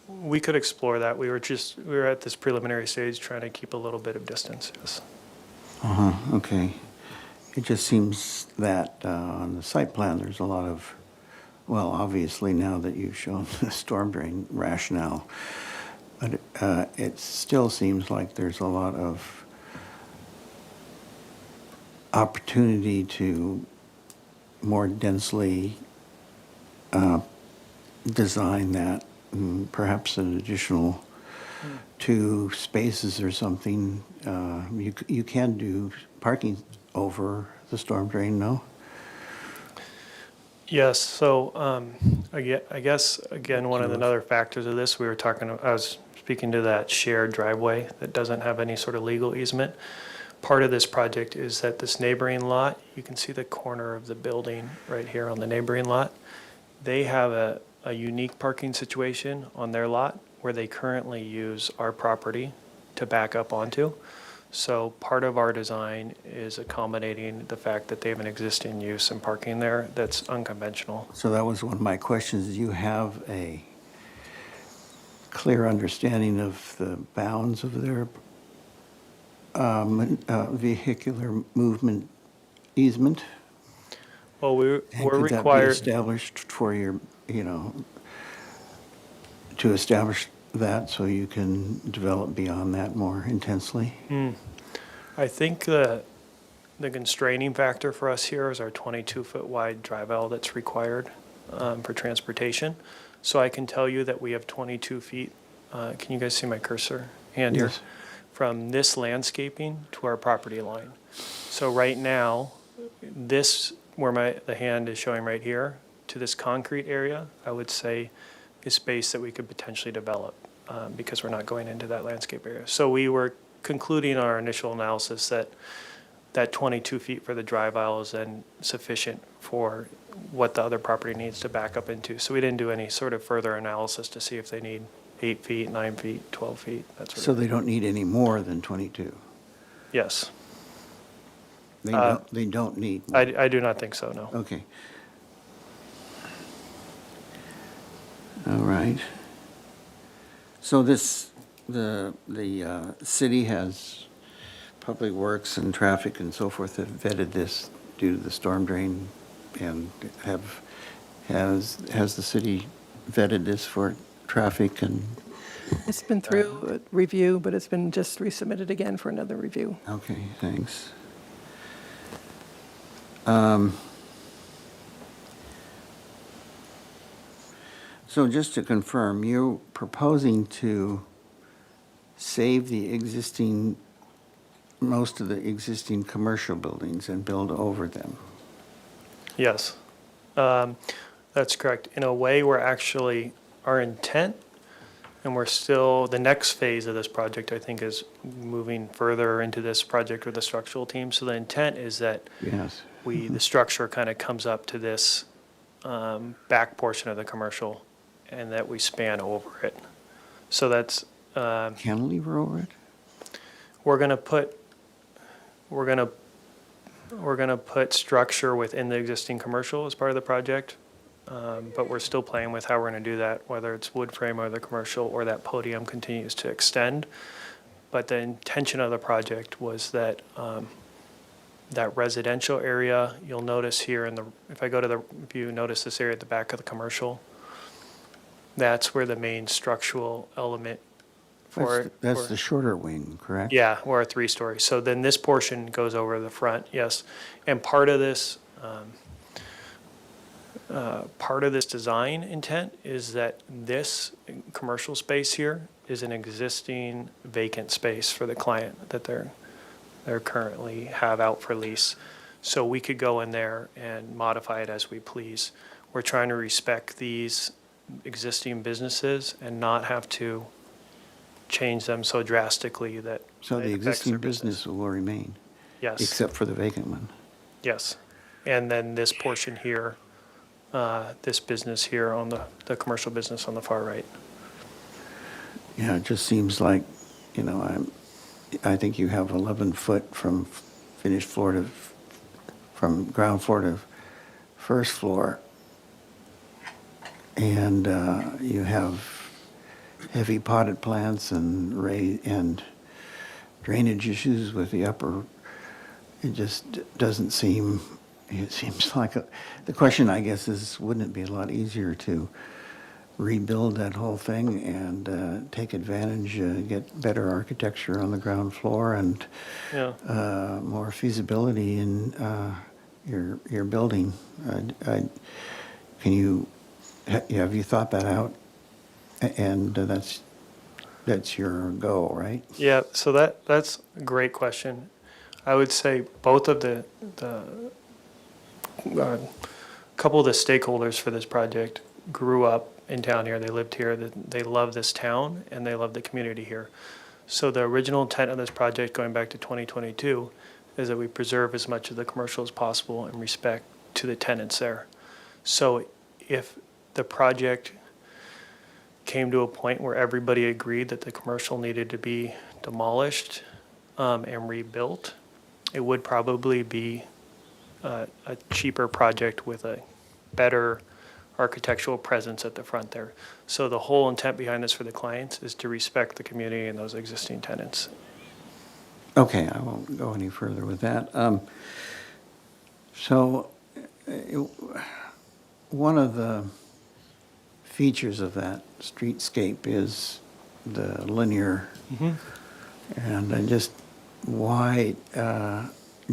We could explore that. We were at this preliminary stage trying to keep a little bit of distance. Yes. Okay. It just seems that on the site plan, there's a lot of, well, obviously now that you've shown the storm drain rationale, but it still seems like there's a lot of opportunity to more densely design that, and perhaps an additional 2 spaces or something. You can do parking over the storm drain, no? Yes, so I guess, again, one of the other factors of this, I was speaking to that shared driveway that doesn't have any sort of legal easement. Part of this project is that this neighboring lot, you can see the corner of the building right here on the neighboring lot. They have a unique parking situation on their lot where they currently use our property to back up onto. So part of our design is accommodating the fact that they have an existing use and parking there that's unconventional. So that was one of my questions. Do you have a clear understanding of the bounds of their vehicular movement easement? Well, we're And could that be required, established for your, to establish that so you can develop beyond that more intensely? I think the constraining factor for us here is our 22-foot wide drive aisle that's required for transportation. So I can tell you that we have 22 feet. Can you guys see my cursor hand here? Yes. From this landscaping to our property line. So right now, this, where the hand is showing right here, to this concrete area, I would say is space that we could potentially develop because we're not going into that landscape area. So we were concluding our initial analysis that 22 feet for the drive aisle is then sufficient for what the other property needs to back up into. So we didn't do any sort of further analysis to see if they need 8 feet, 9 feet, 12 feet, that sort So of they thing. don't need any more than 22? Yes, They don't need more? I do not think so, no. Okay. All right. So the city has, Public Works and Traffic and so forth have vetted this due to the storm drain, and has the city vetted this for traffic and? It's been through review, but it's been just resubmitted again for another review. Okay, thanks. So just to confirm, you're proposing to save most of the existing commercial buildings and build over them? Yes, that's correct. In a way, our intent, and we're still, the next phase of this project, I think, is moving further into this project with the structural team. So the intent is that Yes. the structure kind of comes up to this back portion of the commercial and that we span over it. So that's, Cantilever over it? we're gonna put structure within the existing commercial as part of the project. but we're still playing with how we're going to do that, whether it's wood frame or the commercial, or that podium continues to extend. But the intention of the project was that that residential area, you'll notice here if I go to if you notice this area at the back of the commercial, that's where the main structural element for it. That's the shorter wing, correct? Yeah, or a 3-story. So then this portion goes over the front, yes. And part of this design intent is that this commercial space here is an existing vacant space for the client that they're currently have out for lease. So we could go in there and modify it as we please. We're trying to respect these existing businesses and not have to change them so drastically that So it the affects existing their business will remain, Yes, except for the vacant one? yes. And then this portion here, this business here on the commercial business on the far right. Yeah, it just seems like, I think you have 11 foot from finished floor from ground floor to first floor. And you have heavy potted plants and drainage issues with the upper. It just doesn't seem, it seems like, the question I guess is, wouldn't it be a lot easier to rebuild that whole thing and take advantage, get better architecture on the ground floor and Yeah. more feasibility in your building? Have you thought that out? And that's your goal, right? Yeah, so that's a great question. I would say both of the couple of the stakeholders for this project grew up in town here. They lived here. They love this town and they love the community here. So the original intent of this project, going back to 2022, is that we preserve as much of the commercial as possible in respect to the tenants there. So if the project came to a point where everybody agreed that the commercial needed to be demolished and rebuilt, it would probably be a cheaper project with a better architectural presence at the front there. So the whole intent behind this for the clients is to respect the community and those existing tenants. Okay, I won't go any further with that. One of the features of that streetscape is the linear, and just why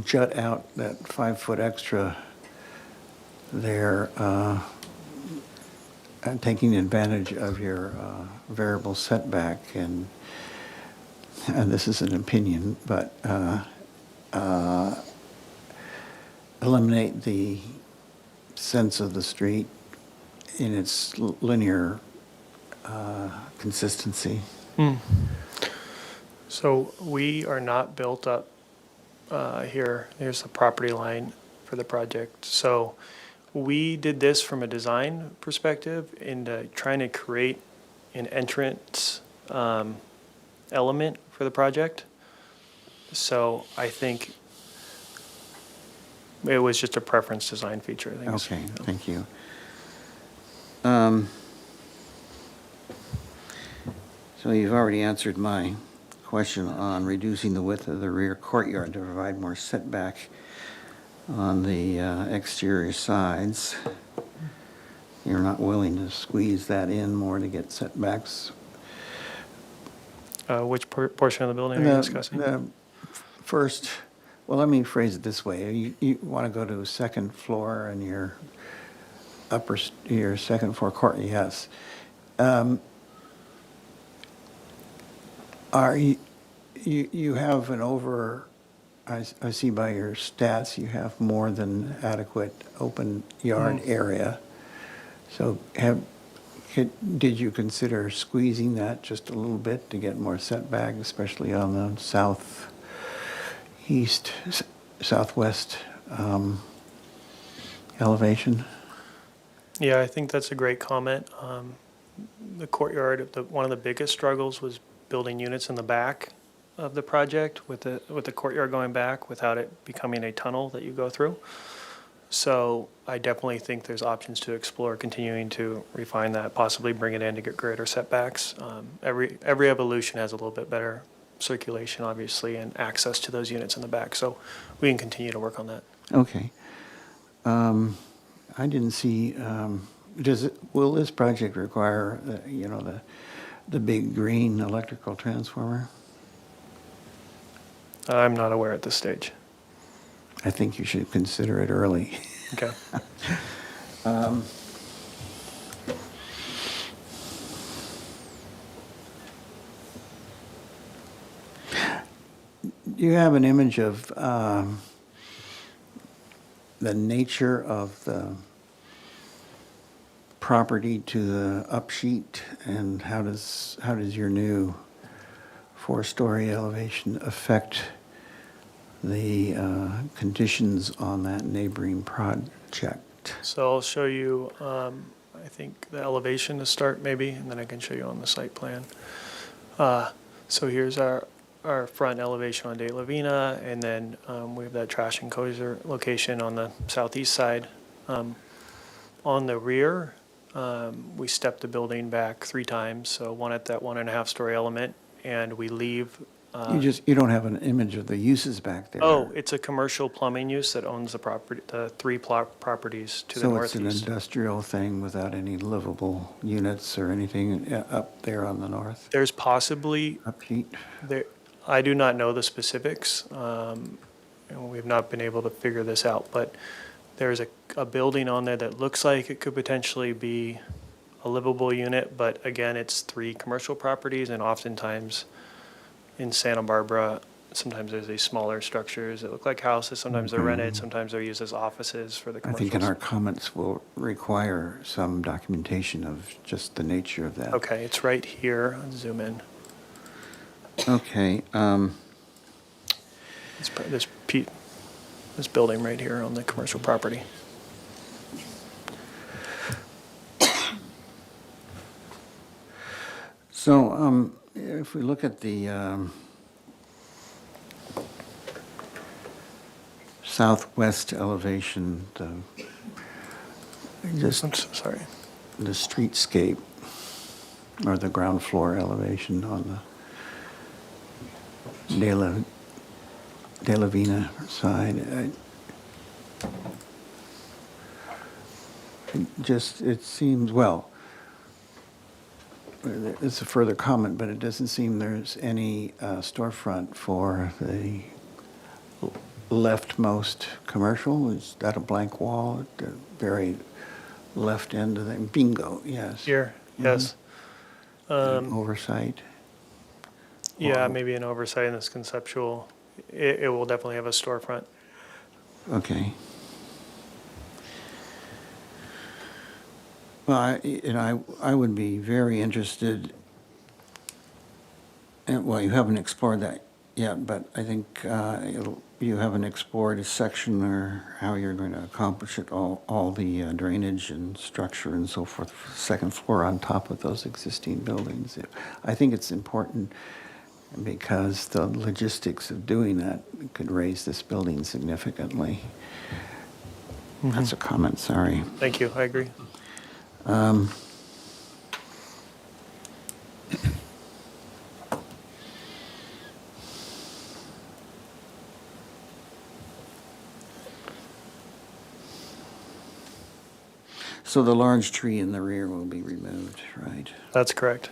jut out that 5 foot extra there, taking advantage of your variable setback, and this is an opinion, but eliminate the sense of the street in its linear consistency. So we are not built up here. Here's the property line for the project. So we did this from a design perspective into trying to create an entrance element for the project. So I think it was just a preference design feature. I think. Okay, thank you. So you've already answered my question on reducing the width of the rear courtyard to provide more setback on the exterior sides. You're not willing to squeeze that in more to get setbacks? Which portion of the building are you discussing? The first, well, let me phrase it this way. You want to go to a second floor and your second floor court, yes. You have an I see by your stats, you have more than adequate open yard area. So did you consider squeezing that just a little bit to get more setback, especially on the southwest elevation? Yeah, I think that's a great comment. The courtyard, one of the biggest struggles was building units in the back of the project with the courtyard going back without it becoming a tunnel that you go through. So I definitely think there's options to explore, continuing to refine that, possibly bring it in to get greater setbacks. Every evolution has a little bit better circulation, obviously, and access to those units in the back. So we can continue to work on that. Okay. I didn't see, will this project require, the big green electrical transformer? I'm not aware at this stage. I think you should consider it early. Okay. Do you have an image of the nature of the property to the upsheet, and how does your new 4-story elevation affect the conditions on that neighboring project? So I'll show you, I think, the elevation to start maybe, and then I can show you on the site plan. So here's our front elevation on De La Vina, and then we have that trash enclosure location on the southeast side. On the rear, we stepped the building back 3 times, so one at that 1.5-story element, and we leave. You don't have an image of the uses back there. Oh, it's a commercial plumbing use that owns the property, the 3 properties to the So it's an northeast. industrial thing without any livable units or anything up there on the north? There's possibly, Upheat? I do not know the specifics. And we've not been able to figure this out, but there's a building on there that looks like it could potentially be a livable unit, but again, it's 3 commercial properties, and oftentimes in Santa Barbara, sometimes there's these smaller structures that look like houses. Sometimes they're rented, sometimes they're used as offices for the I commercials. think in our comments will require some documentation of just the nature of that. Okay, it's right here. I'll zoom in. Okay. This building right here on the commercial property. So if we look at the southwest elevation, just I'm so sorry. the streetscape, or the ground floor elevation on the De La Vina side, it seems, well, it's a further comment, but it doesn't seem there's any storefront for the leftmost commercial. Is that a blank wall at the very left end of the, bingo, yes. Here, yes. An oversight. Yeah, maybe an oversight in this conceptual. It will definitely have a storefront. Okay. Well, I would be very interested, well, you haven't explored that yet, but I think you haven't explored a section or how you're going to accomplish it, all the drainage and structure and so forth, for the second floor on top of those existing buildings. I think it's important because the logistics of doing that could raise this building significantly. That's a comment, sorry. Thank you, I agree. So the large tree in the rear will be removed, right? That's correct.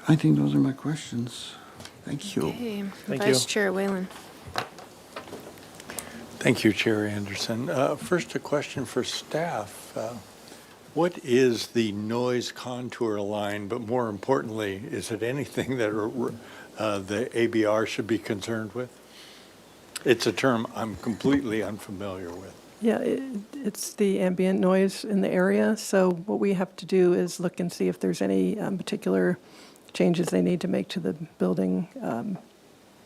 I think those are my questions. Thank you. Okay, Thank Vice you. Chair Whalen. Thank you, Chair Anderson. First, a question for staff. What is the noise contour line, but more importantly, is it anything that the ABR should be concerned with? It's a term I'm completely unfamiliar with. Yeah, it's the ambient noise in the area. So what we have to do is look and see if there's any particular changes they need to make to the building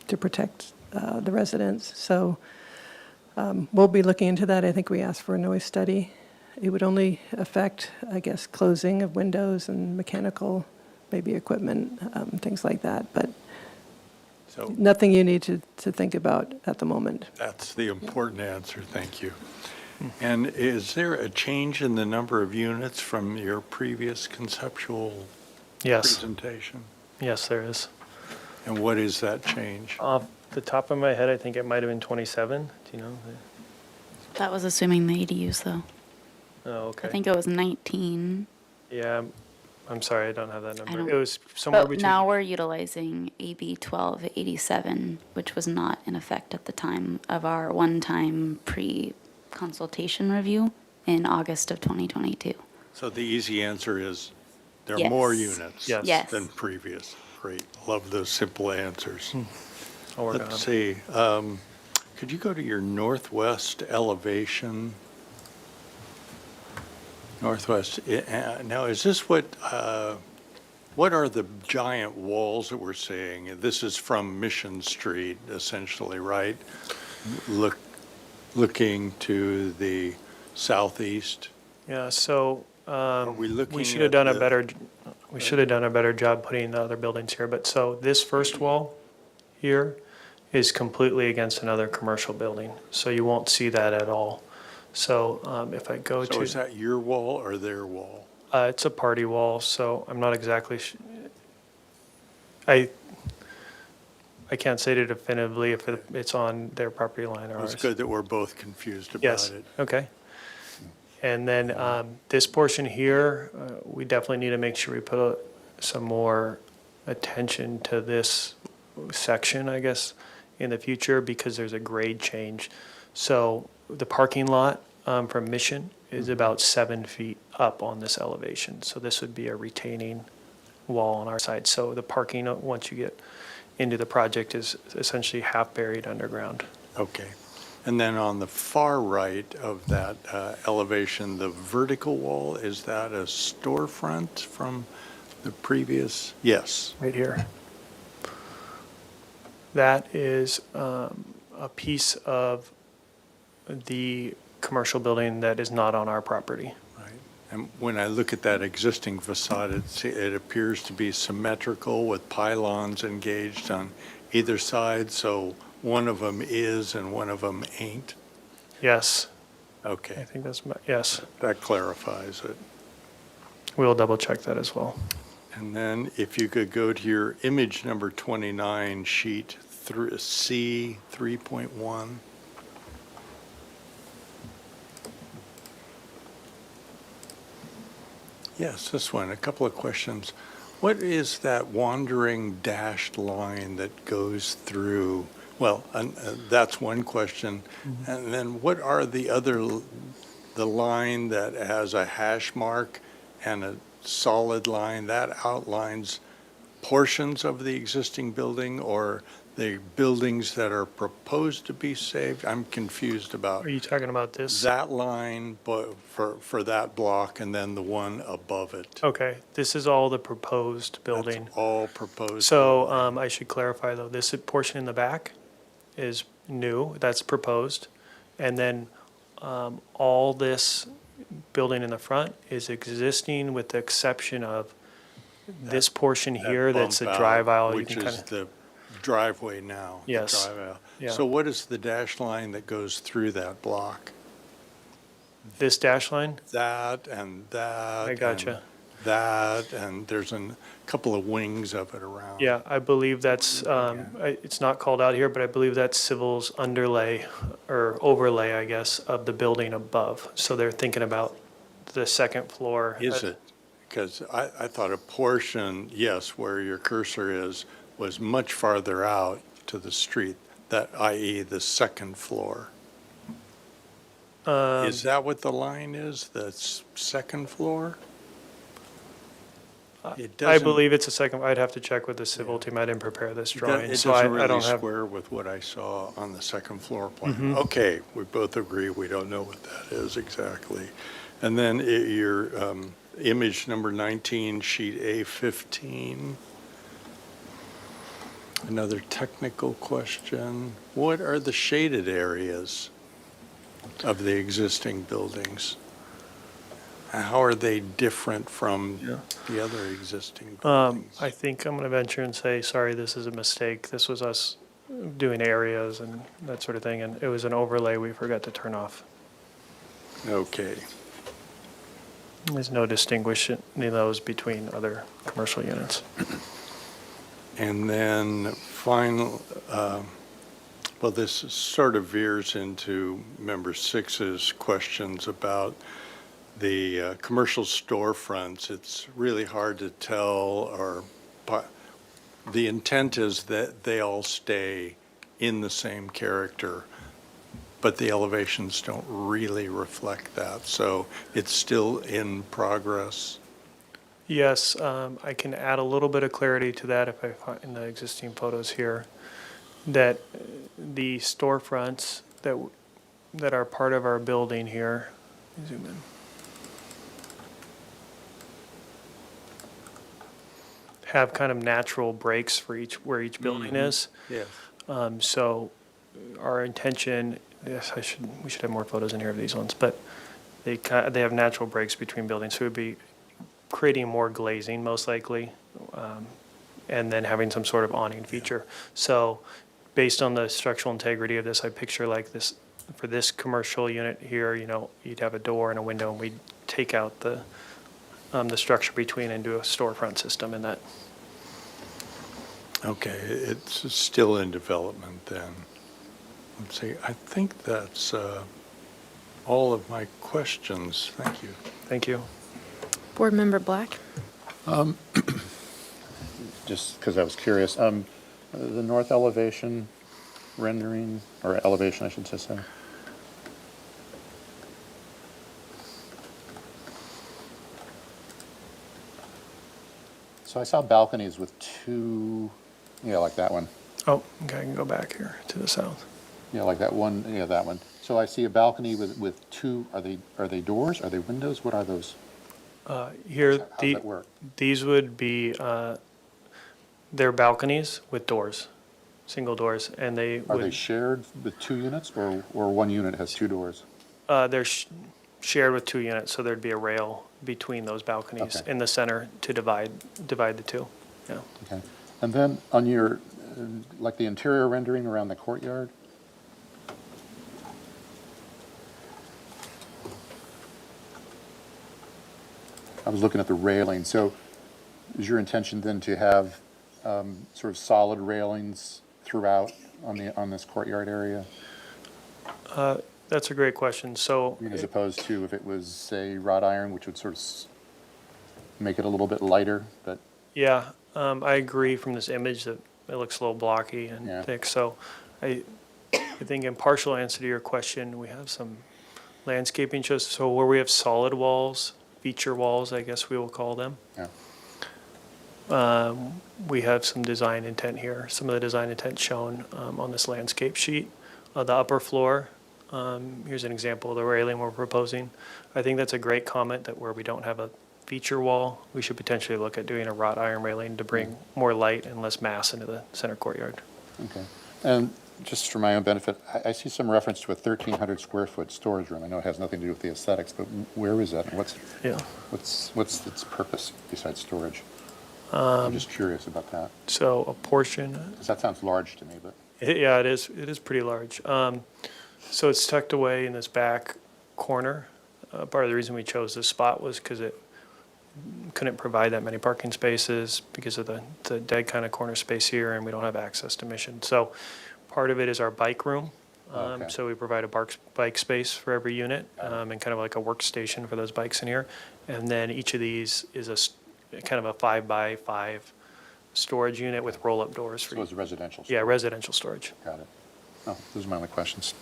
to protect the residents. So we'll be looking into that. I think we asked for a noise study. It would only affect, I guess, closing of windows and mechanical maybe equipment, things like that, but So nothing you need to think about at the moment. that's the important answer, thank you. And is there a change in the number of units from your previous conceptual Yes, presentation? yes, there is. And what is that change? Off the top of my head, I think it might have been 27. Do you know? That was assuming the ADUs, though. Oh, okay. I think it was 19. Yeah, I'm sorry, I don't have that I number. don't- It was somewhere But between. now we're utilizing AB 1287, which was not in effect at the time of our one-time pre-consultation review in August of 2022. So the easy answer is there are more Yes. units Yes. Yes. than previous. Great, love those simple answers. I'll work on Let's it. see, could you go to your northwest elevation? Northwest, now is this what are the giant walls that we're seeing? This is from Mission Street essentially, right? Looking to the southeast? Yeah, so we looking we should have at done a the- better, we should have done a better job putting the other buildings here. But so this first wall here is completely against another commercial building. So you won't see that at all. So if I go So is to, that your wall or their wall? it's a party wall, so I'm not exactly, I can't say it definitively if it's on their property line or ours. It's good that we're both confused about Yes, it. okay. And then this portion here, we definitely need to make sure we put some more attention to this section, I guess, in the future because there's a grade change. So the parking lot from Mission is about 7 feet up on this elevation. So this would be a retaining wall on our side. So the parking, once you get into the project, is essentially half buried underground. Okay. And then on the far right of that elevation, the vertical wall, is that a storefront from the previous? Yes. Right here. That is a piece of the commercial building that is not on our property. Right. And when I look at that existing facade, it appears to be symmetrical with pylons engaged on either side, so one of them is and one of them ain't? Yes, I Okay, think yes. that clarifies it. We'll double check that as well. And then if you could go to your image number 29, sheet C 3.1. Yes, this one, a couple of questions. What is that wandering dashed line that goes through? Well, that's one question. And then what are the line that has a hash mark and a solid line that outlines portions of the existing building or the buildings that are proposed to be saved? I'm confused about Are you talking about this? that line for that block and then the one above it. Okay, this is all the proposed building. That's all proposed. So I should clarify though, this portion in the back is new, that's proposed. And then all this building in the front is existing with the exception of this portion That here that's a bump out, drive aisle. You which can is kind of, the driveway now. the Yes. drive aisle. Yeah. So what is the dash line that goes through that block? this dash line, That and that. I gotcha. and That, and there's a couple of wings of it around. Yeah, I believe that's, it's not called out here, but I believe that's civil's underlay or overlay, I guess, of the building above. So they're thinking about the second floor. Is it? Because I thought a portion, yes, where your cursor is, was much farther out to the street, that i.e. the second floor. Is that what the line is, the second floor? It I doesn't- believe it's a second, I'd have to check with the civil team. I didn't prepare this It drawing, so doesn't I really don't have. square with what I saw on the second floor plan. Mm-hmm. Okay, we both agree, we don't know what that is exactly. And then your image number 19, sheet A15. Another technical question. What are the shaded areas of the existing buildings? How are they different from the other existing buildings? I think I'm going to venture and say, sorry, this is a mistake. This was us doing areas and that sort of thing, and it was an overlay we forgot to turn off. Okay. There's no distinguishing those between other commercial units. And then final, well, this sort of veers into member six's questions about the commercial storefronts. It's really hard to tell, but the intent is that they all stay in the same character, but the elevations don't really reflect that. So it's still in progress. Yes, I can add a little bit of clarity to that if I find in the existing photos here, that the storefronts that are part of our building here, zoom in, have kind of natural breaks for where each building is. Yes. So our intention, yes, we should have more photos in here of these ones, but they have natural breaks between buildings, so it would be creating more glazing most likely, and then having some sort of awning feature. So based on the structural integrity of this, I picture like this, for this commercial unit here, you'd have a door and a window, and we'd take out the structure between and do a storefront system in that. Okay, it's still in development then. Let's see, I think that's all of my questions. Thank you. Thank you. Board Member Black? Just because I was curious, the north elevation rendering, or elevation, I should say. So I saw balconies with two, like that one. Oh, okay, I can go back here to the south. Yeah, like that one, that one. So I see a balcony with two, are they doors? Are they windows? What are those? Here, How does that work? these would be, they're balconies with doors, single doors, and they Are they would, shared with two units, or one unit has two doors? they're shared with two units, so there'd be a rail between those balconies Okay. in the center to divide the two. Yeah. Okay. And then on your, like the interior rendering around the courtyard? I was looking at the railing. So is your intention then to have sort of solid railings throughout on this courtyard area? That's a great question. So, I mean, as opposed to if it was, say, wrought iron, which would sort of make it a little bit lighter, but yeah, I agree from this image that it looks a little blocky Yeah. and thick. So I think in partial answer to your question, we have some landscaping shows. So where we have solid walls, feature walls, I guess we will call them. yeah. We have some design intent here. Some of the design intent shown on this landscape sheet. The upper floor, here's an example of the railing we're proposing. I think that's a great comment that where we don't have a feature wall, we should potentially look at doing a wrought iron railing to bring more light and less mass into the center courtyard. Okay. And just for my own benefit, I see some reference to a 1,300 square foot storage room. I know it has nothing to do with the aesthetics, but where is that? And what's its purpose besides storage? I'm just curious about that. So a portion, Because that sounds large to me, but. yeah, it is pretty large. So it's tucked away in this back corner. Part of the reason we chose this spot was because it couldn't provide that many parking spaces because of the dead kind of corner space here, and we don't have access to Mission. So part of it is our bike room. Okay. So we provide a bike space for every unit, and kind of like a workstation for those bikes in here. And then each of these is kind of a 5x5 storage unit with roll-up doors for So it's residential storage? Yeah, residential storage. Got it. Oh, those are my only questions.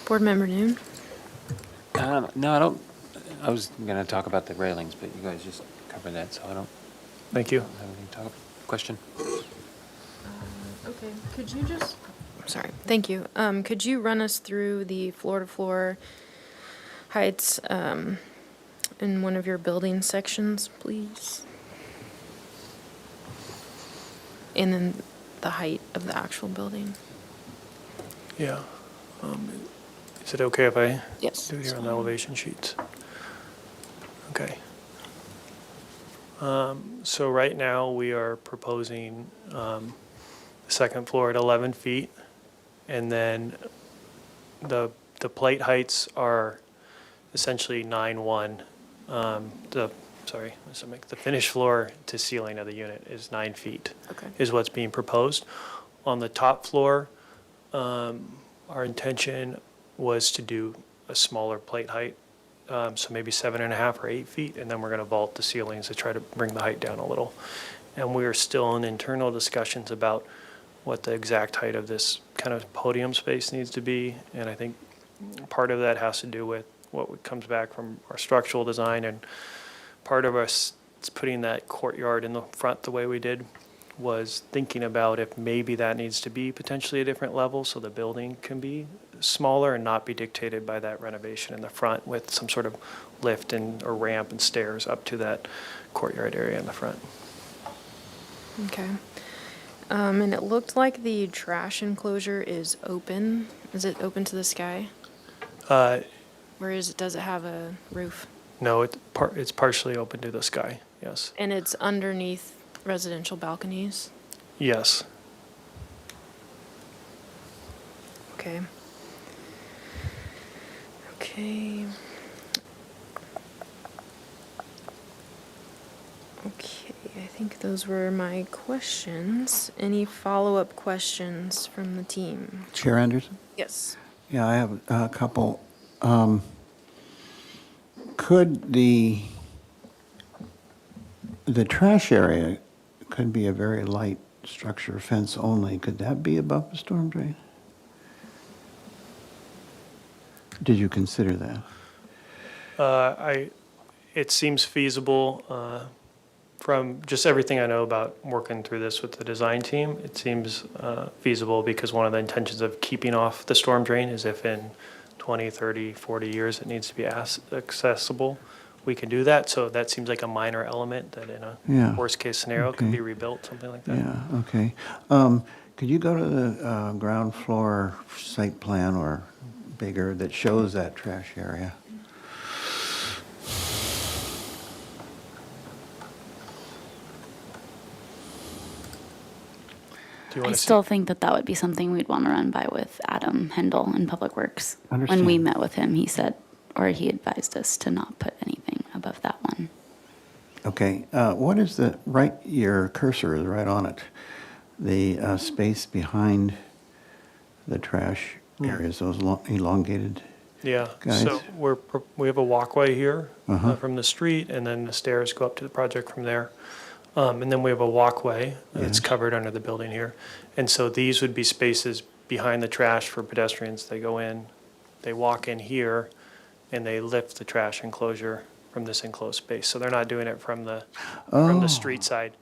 Board Member Noon? No, I don't. I was going to talk about the railings, but you guys just covered that, so I don't Thank you. have anything to talk. Question? Okay, could you just, sorry, thank you. Could you run us through the floor-to-floor heights in one of your building sections, please? And then the height of the actual building? Yeah. Is it okay if I Yes. do it here on the elevation sheets? Okay. So right now, we are proposing the second floor at 11 feet, and then the plate heights are essentially 9.1. The finished floor to ceiling of the unit is 9 feet. Okay. Is what's being proposed. On the top floor, our intention was to do a smaller plate height, so maybe 7.5 or 8 feet, and then we're going to vault the ceilings to try to bring the height down a little. And we are still in internal discussions about what the exact height of this kind of podium space needs to be, and I think part of that has to do with what comes back from our structural design, and part of us putting that courtyard in the front the way we did was thinking about if maybe that needs to be potentially a different level so the building can be smaller and not be dictated by that renovation in the front with some sort of lift or ramp and stairs up to that courtyard area in the front. Okay. And it looked like the trash enclosure is open. Is it open to the sky? Or does it have a roof? No, it's partially open to the sky, yes. And it's underneath residential balconies? Yes. Okay. Okay. Okay, I think those were my questions. Any follow-up questions from the team? Chair Anderson? Yes. Yeah, I have a couple. Could the trash area could be a very light structure, fence only. Could that be above the storm drain? Did you consider that? It seems feasible from just everything I know about working through this with the design team. It seems feasible because one of the intentions of keeping off the storm drain is if in 20, 30, 40 years it needs to be accessible, we can do that. So that seems like a minor element that in a worst case scenario can be rebuilt, something like that. Yeah, okay. Could you go to the ground floor site plan or bigger that shows that trash area? I still think that would be something we'd want to run by with Adam Hendel in Public Works. When we met with him, he said, or he advised us to not put anything above that one. Okay, what is your cursor is right on it, the space behind the trash areas, those elongated Yeah, guys? so we have a walkway here from the street, and then the stairs go up to the project from there. And then we have a walkway that's covered under the building here. And so these would be spaces behind the trash for pedestrians. They go in, they walk in here, and they lift the trash enclosure from this enclosed space. So they're not doing it from the street side.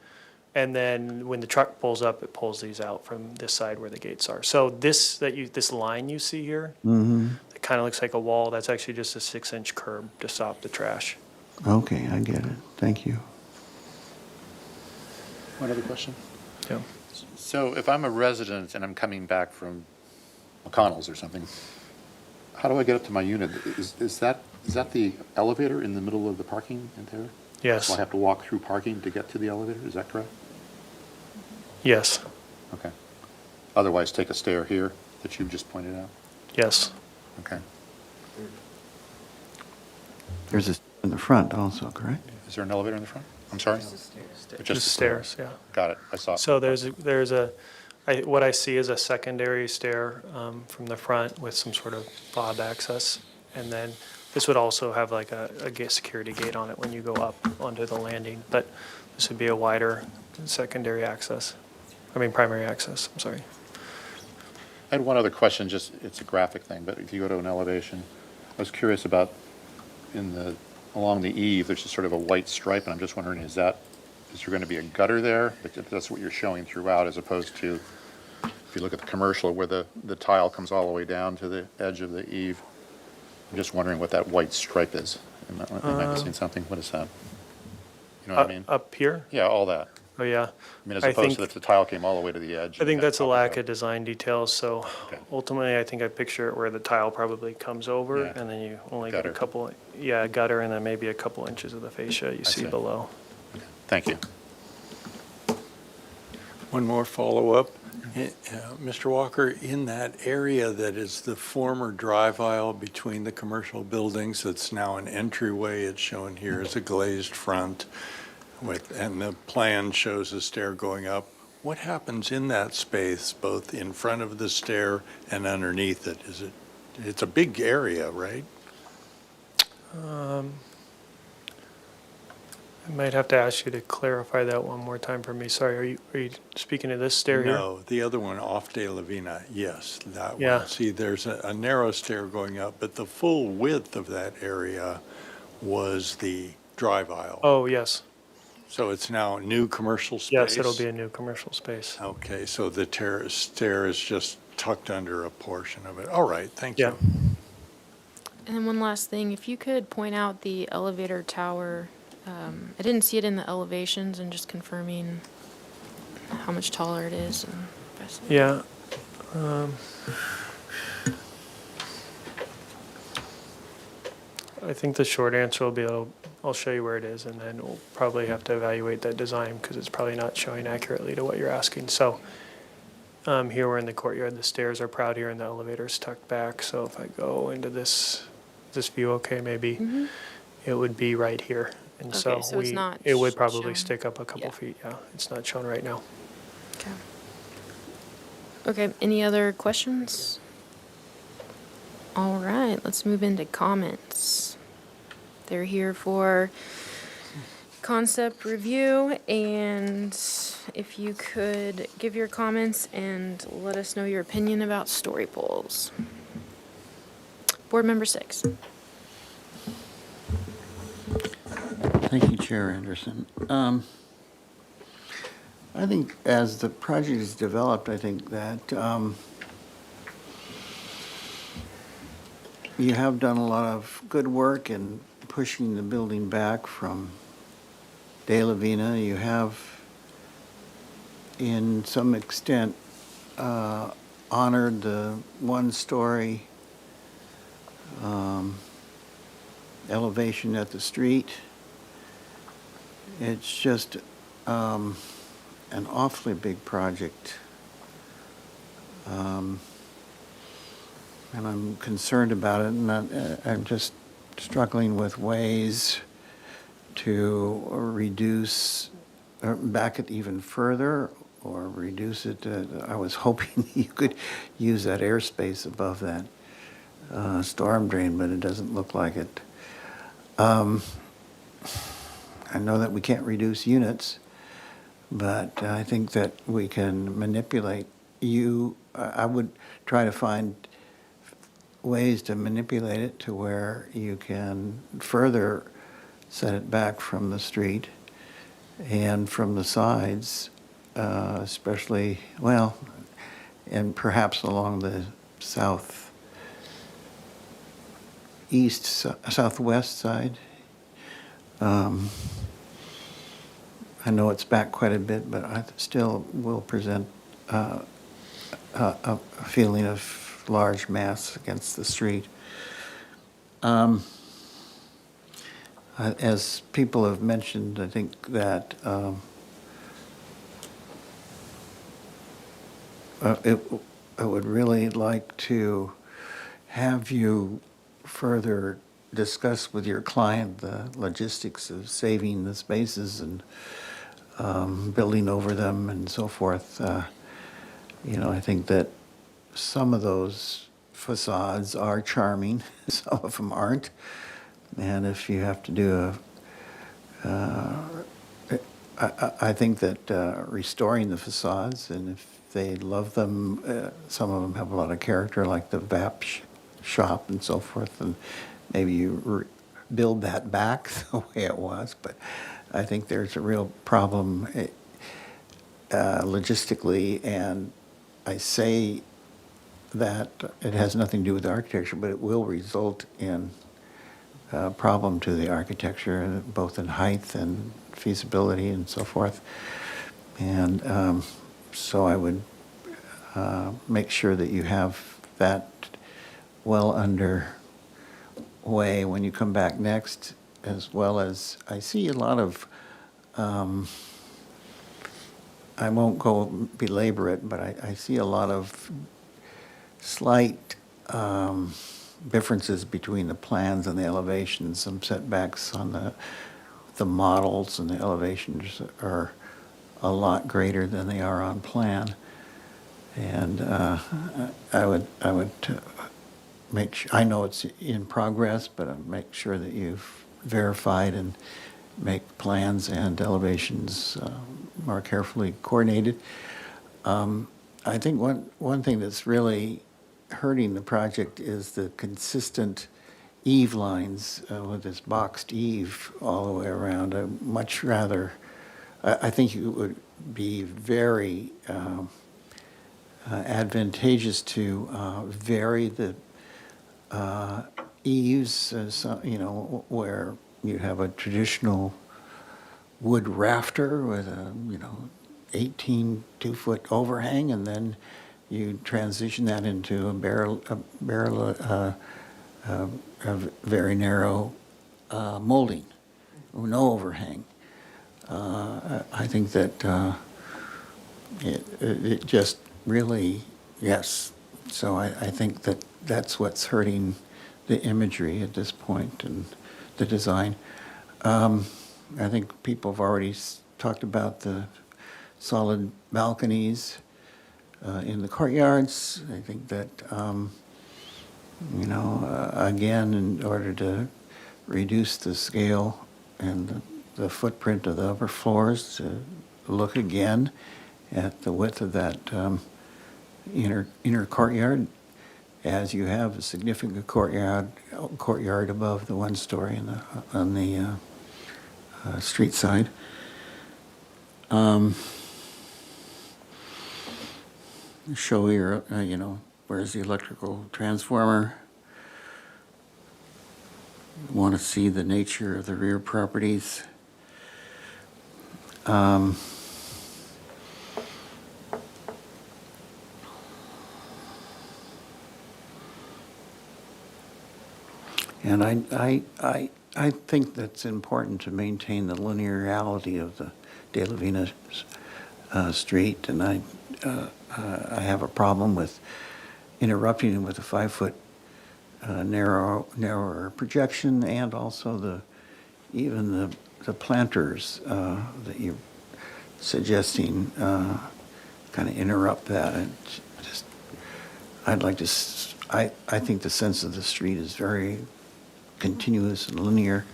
And then when the truck pulls up, it pulls these out from this side where the gates are. So this line you see here, it kind of looks like a wall. That's actually just a 6-inch curb to stop the trash. Okay, I get it. Thank you. One other question? Yeah. So if I'm a resident and I'm coming back from McConnell's or something, how do I get up to my unit? Is that the elevator in the middle of the parking in there? Yes. So I have to walk through parking to get to the elevator, is that correct? Yes. Okay. Otherwise, take a stair here that you just pointed out? Yes. Okay. There's a in the front also, correct? Is there an elevator in the front? I'm sorry? Just stairs, yeah. Got it, I saw it. So what I see is a secondary stair from the front with some sort of fob access. And then this would also have like a security gate on it when you go up onto the landing. But this would be a wider primary access, I'm sorry. I had one other question, it's a graphic thing, but if you go to an elevation, I was curious about along the eave, there's just sort of a white stripe, and I'm just wondering, is there going to be a gutter there? That's what you're showing throughout, as opposed to, if you look at the commercial where the tile comes all the way down to the edge of the eave. I'm just wondering what that white stripe is. Am I missing something? What is that? You know what I mean? Up here? Yeah, all that. Oh, yeah. I mean, as I opposed to think- that the tile came all the way to the edge. I think and that's a popped lack out. of design details, so Okay. ultimately, I think I picture it where the tile probably comes over, Yeah. and then you only get a Gutter. couple, yeah, gutter, and then maybe a couple inches of the fascia you I see see. below. Thank you. One more follow-up. Mr. Walker, in that area that is the former drive aisle between the commercial buildings, that's now an entryway, it's shown here as a glazed front, and the plan shows a stair going up. What happens in that space, both in front of the stair and underneath it? It's a big area, right? I might have to ask you to clarify that one more time for me. Sorry, are you speaking of this stair here? No, the other one off De La Vina, yes, that Yeah. one. See, there's a narrow stair going up, but the full width of that area was the drive aisle. Oh, yes. So it's now new commercial space? Yes, it'll be a new commercial space. Okay, so the stair is just tucked under a portion of it. All right, thank Yeah. you. And then one last thing, if you could point out the elevator tower, I didn't see it in the elevations, and just confirming how much taller it is. And Yeah. I think the short answer will be I'll show you where it is, and then we'll probably have to evaluate that design because it's probably not showing accurately to what you're asking. So here we're in the courtyard. The stairs are proud here, and the elevator's tucked back. So if I go into this view, okay, maybe it would be right here. And Okay, so it's not it would probably shown. stick up a couple Yeah. feet. Yeah, it's not shown right now. Okay, any other questions? All right, let's move into comments. They're here for concept review, and if you could give your comments and let us know your opinion about story polls. Board Member 6. Thank you, Chair Anderson. I think as the project is developed, I think that you have done a lot of good work in pushing the building back from De La Vina. You have, in some extent, honored the one-story elevation at the street. It's just an awfully big project. And I'm concerned about it, and I'm just struggling with ways to reduce, or back it even further, or reduce it. I was hoping you could use that airspace above that storm drain, but it doesn't look like it. I know that we can't reduce units, but I think that we can manipulate I would try to find ways to manipulate it to where you can further set it back from the street and from the sides, especially, well, and perhaps along the southwest side. I know it's back quite a bit, but I still will present a feeling of large mass against the street. As people have mentioned, I think that I would really like to have you further discuss with your client the logistics of saving the spaces and building over them and so forth. I think that some of those facades are charming, some of them aren't. And if you have to do I think that restoring the facades, and if they love them, some of them have a lot of character, like the VAP shop and so forth, and maybe you build that back the way it was. But I think there's a real problem logistically, and I say that it has nothing to do with architecture, but it will result in a problem to the architecture, both in height and feasibility and so forth. And so I would make sure that you have that well underway when you come back next, as well as I see a lot of, I won't go belabor it, but I see a lot of slight differences between the plans and the elevations. Some setbacks on the models, and the elevations are a lot greater than they are on plan. And I would make sure, I know it's in progress, but I'll make sure that you've verified and make plans and elevations more carefully coordinated. I think one thing that's really hurting the project is the consistent eave lines with this boxed eave all the way around. I much rather, I think it would be very advantageous to vary the eaves, where you have a traditional wood rafter with a 18 2-foot overhang, and then you transition that into a very narrow molding, no overhang. I think that it just really, yes. So I think that that's what's hurting the imagery at this point and the design. I think people have already talked about the solid balconies in the courtyards. I think that, again, in order to reduce the scale and the footprint of the upper floors, to look again at the width of that inner courtyard, as you have a significant courtyard above the one story on the street side. Show your, where's the electrical transformer? Want to see the nature of the rear properties. And I think that's important to maintain the linearity of the De La Vina street, and I have a problem with interrupting it with a 5-foot narrower projection, and also even the planters that you're suggesting kind of interrupt that. And just, I'd like to. I think the sense of the street is very continuous and linear,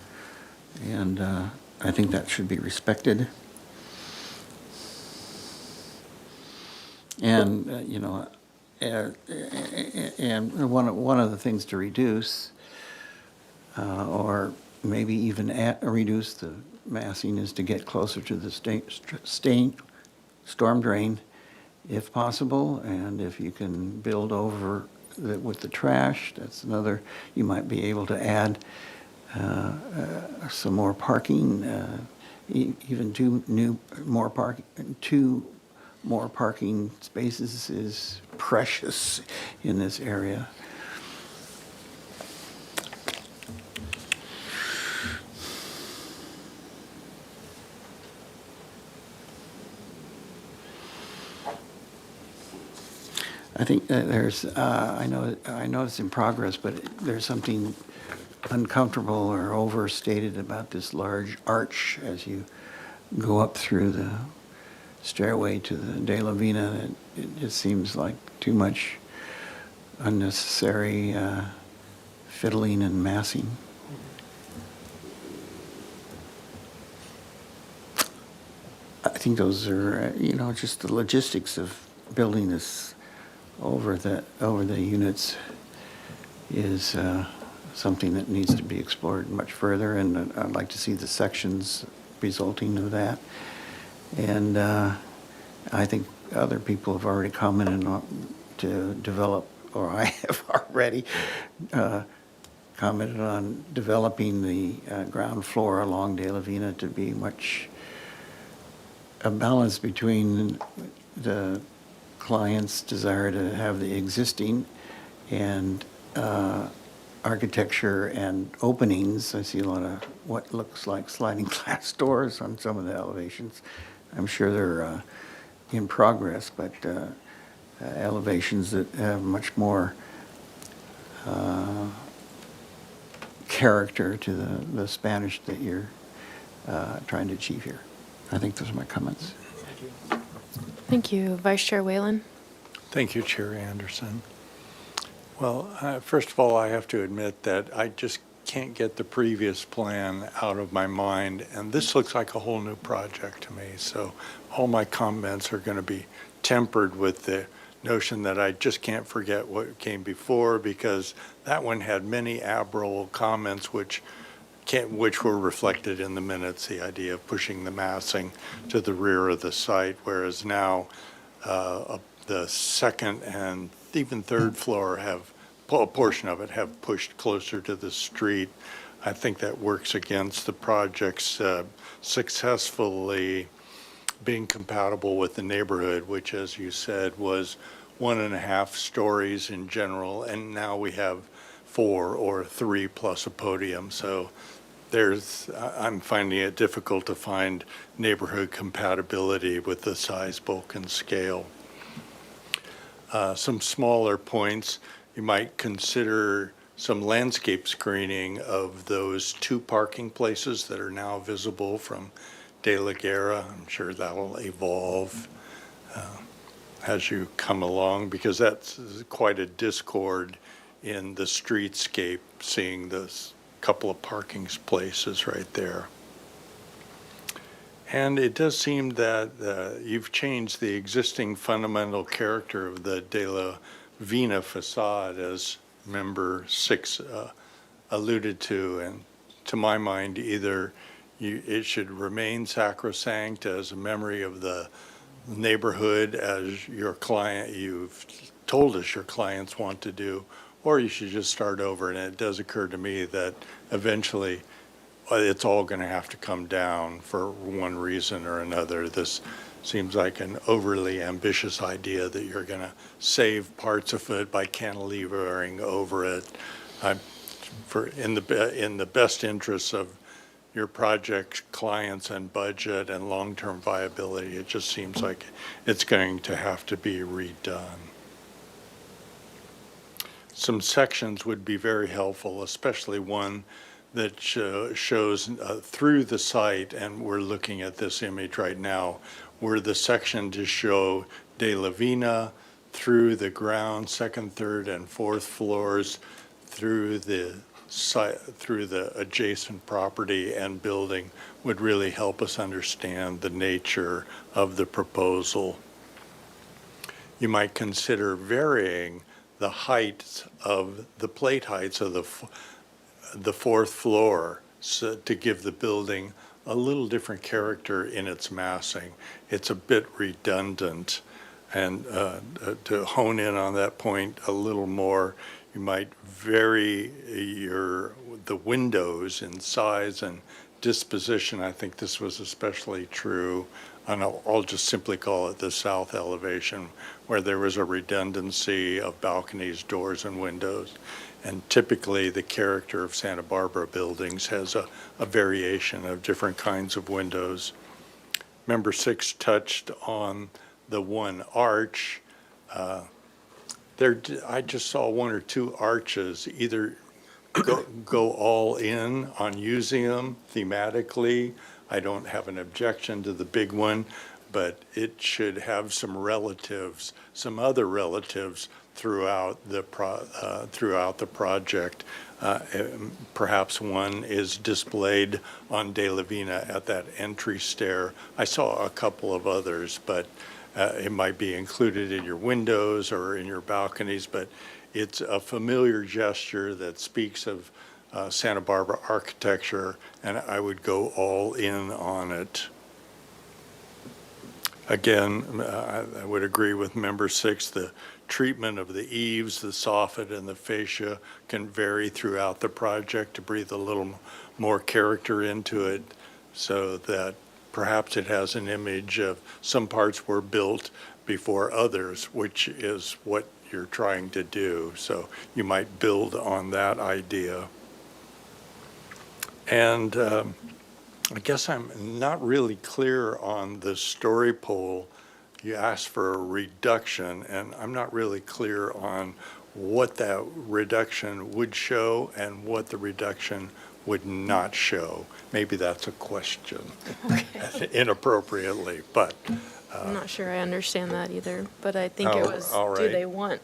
and I think that should be respected. And and one of the things to reduce, or maybe even reduce the massing, is to get closer to the storm drain, if possible. And if you can build over with the trash, that's another. You might be able to add some more parking, even two more parking spaces is precious in this area. I think that there's, I know it's in progress, but there's something uncomfortable or overstated about this large arch as you go up through the stairway to the De La Vina. It just seems like too much unnecessary fiddling and massing. I think those are, just the logistics of building this over the units is something that needs to be explored much further, and I'd like to see the sections resulting of that. And I think other people have already commented on to develop, or I have already commented on developing the ground floor along De La Vina to be much a balance between the client's desire to have the existing and architecture and openings. I see a lot of what looks like sliding glass doors on some of the elevations. I'm sure they're in progress, but elevations that have much more character to the Spanish that you're trying to achieve here. I think those are my comments. Thank you. Vice Chair Whalen? Thank you, Chair Anderson. Well, first of all, I have to admit that I just can't get the previous plan out of my mind, and this looks like a whole new project to me. So all my comments are going to be tempered with the notion that I just can't forget what came before, because that one had many admirable comments which were reflected in the minutes, the idea of pushing the massing to the rear of the site, whereas now the second and even third floor have, a portion of it have pushed closer to the street. I think that works against the project's successfully being compatible with the neighborhood, which, as you said, was 1.5 stories in general, and now we have 4 or 3 plus a podium. So I'm finding it difficult to find neighborhood compatibility with the size, bulk, and scale. Some smaller points, you might consider some landscape screening of those 2 parking places that are now visible from De La Guerra. I'm sure that will evolve as you come along, because that's quite a discord in the streetscape, seeing this couple of parking places right there. And it does seem that you've changed the existing fundamental character of the De La Vina facade, as Member 6 alluded to. And to my mind, either it should remain sacrosanct as a memory of the neighborhood, as your client, you've told us your clients want to do, or you should just start over. And it does occur to me that eventually it's all going to have to come down for one reason or another. This seems like an overly ambitious idea that you're going to save parts of it by cantilevering over it. In the best interests of your project clients and budget and long-term viability, it just seems like it's going to have to be redone. Some sections would be very helpful, especially one that shows through the site, and we're looking at this image right now, where the section to show De La Vina through the ground, 2nd, 3rd, and 4th floors, through the site, through the adjacent property and building, would really help us understand the nature of the proposal. You might consider varying the heights of the plate heights of the 4th floor, so to give the building a little different character in its massing. It's a bit redundant, and to hone in on that point a little more, you might vary the windows in size and disposition. I think this was especially true, and I'll just simply call it the south elevation, where there was a redundancy of balconies, doors, and windows. And typically the character of Santa Barbara buildings has a variation of different kinds of windows. Member 6 touched on the one arch. I just saw 1 or 2 arches, either go all in on using them thematically. I don't have an objection to the big one, but it should have some other relatives throughout the project. Perhaps one is displayed on De La Vina at that entry stair. I saw a couple of others, but it might be included in your windows or in your balconies, but it's a familiar gesture that speaks of Santa Barbara architecture, and I would go all in on it. Again, I would agree with Member 6, the treatment of the eaves, the soffit, and the fascia can vary throughout the project to breathe a little more character into it, so that perhaps it has an image of some parts were built before others, which is what you're trying to do. So you might build on that idea. And I guess I'm not really clear on the story pole. You asked for a reduction, and I'm not really clear on what that reduction would show and what the reduction would not show. Maybe that's a question inappropriately, but. I'm not sure I understand that either, but I think it Oh, was, all do right. they want,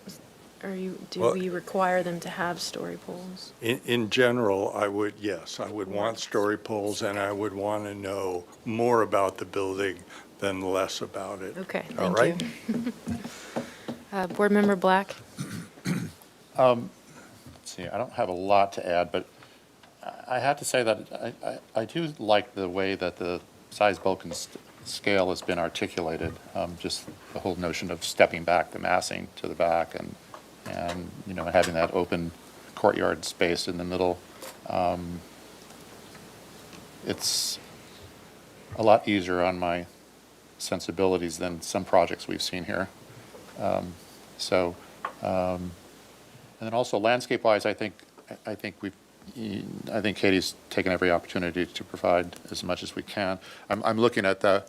do Well- we require them to have story poles? In general, I would, yes, I would want story poles, and I would want to know more about the building than less about it. Okay, All thank right? you. Board Member Black? Let's see, I don't have a lot to add, but I have to say that I do like the way that the size, bulk, and scale has been articulated. Just the whole notion of stepping back the massing to the back and you know, having that open courtyard space in the middle. It's a lot easier on my sensibilities than some projects we've seen here. And then also landscape-wise, I think Katie's taken every opportunity to provide as much as we can. I'm looking at the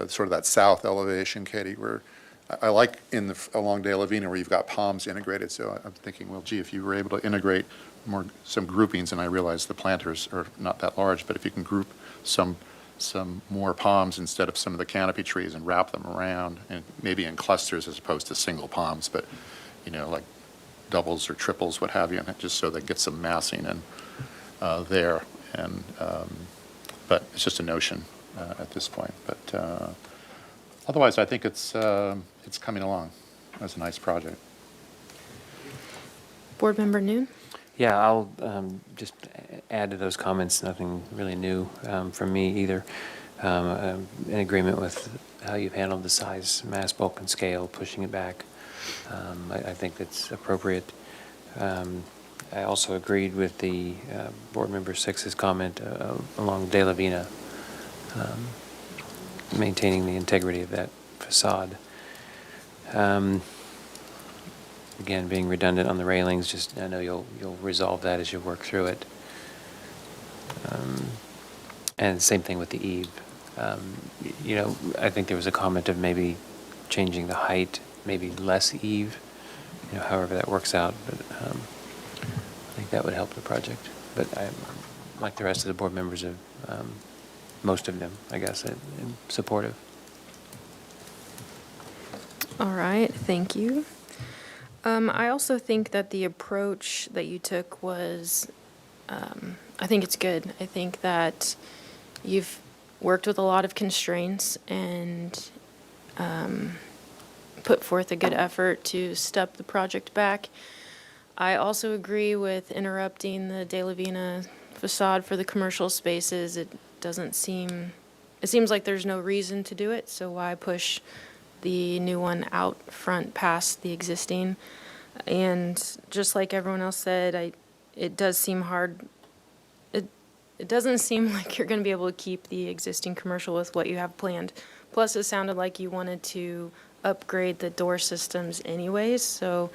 sort of that south elevation, Katie, where I like along De La Vina where you've got palms integrated. So I'm thinking, well, gee, if you were able to integrate some groupings, and I realize the planters are not that large, but if you can group some more palms instead of some of the canopy trees and wrap them around, and maybe in clusters as opposed to single palms, but you know, like doubles or triples, what have you, and just so they get some massing and there. And but it's just a notion at this point. But otherwise, I think it's coming along. It's a nice project. Board Member Noon? Yeah, I'll just add to those comments, nothing really new from me either. In agreement with how you've handled the size, mass, bulk, and scale, pushing it back. I think that's appropriate. I also agreed with the Board Member 6's comment along De La Vina, maintaining the integrity of that facade. Again, being redundant on the railings, just I know you'll resolve that as you work through it. And same thing with the eave. You know, I think there was a comment of maybe changing the height, maybe less eave, you know, however that works out. But I think that would help the project. But I'm like the rest of the board members, of most of them, I guess, I'm supportive. All right, thank you. I also think that the approach that you took was, I think it's good. I think that you've worked with a lot of constraints and put forth a good effort to step the project back. I also agree with interrupting the De La Vina facade for the commercial spaces. It seems like there's no reason to do it, so why push the new one out front past the existing? And just like everyone else said, it does seem hard. It doesn't seem like you're going to be able to keep the existing commercial with what you have planned. Plus, it sounded like you wanted to upgrade the door systems anyways, so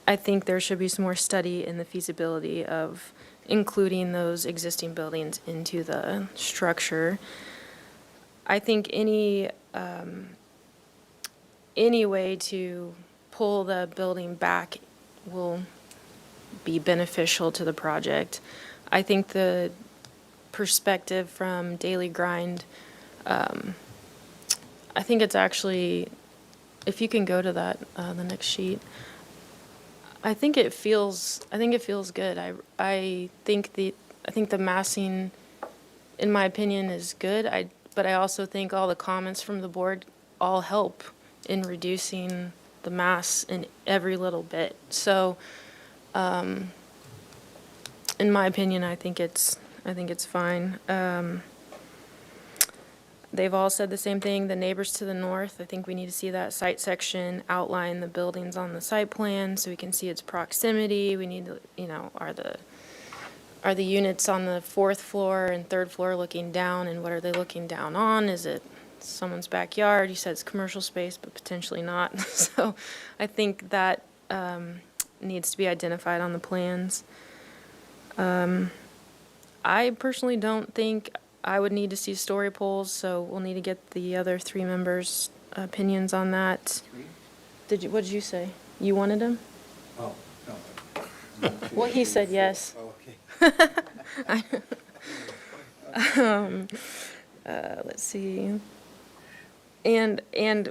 I think there should be some more study in the feasibility of including those existing buildings into the structure. I think any way to pull the building back will be beneficial to the project. I think the perspective from Daily Grind, I think it's actually, if you can go to that, the next sheet, I think it feels good. I think the massing, in my opinion, is good. But I also think all the comments from the board all help in reducing the mass in every little bit. So, in my opinion, I think it's fine. They've all said the same thing. The neighbors to the north, I think we need to see that site section outline the buildings on the site plan so we can see its proximity. We need to, are the are the units on the fourth floor and third floor looking down, and what are they looking down on? Is it someone's backyard? You said it's commercial space, but potentially not. So I think that needs to be identified on the plans. I personally don't think I would need to see story polls, so we'll need to get the other three members' opinions on that. What did you say? You wanted them? Oh, no. Well, he said yes. Okay. Let's see. And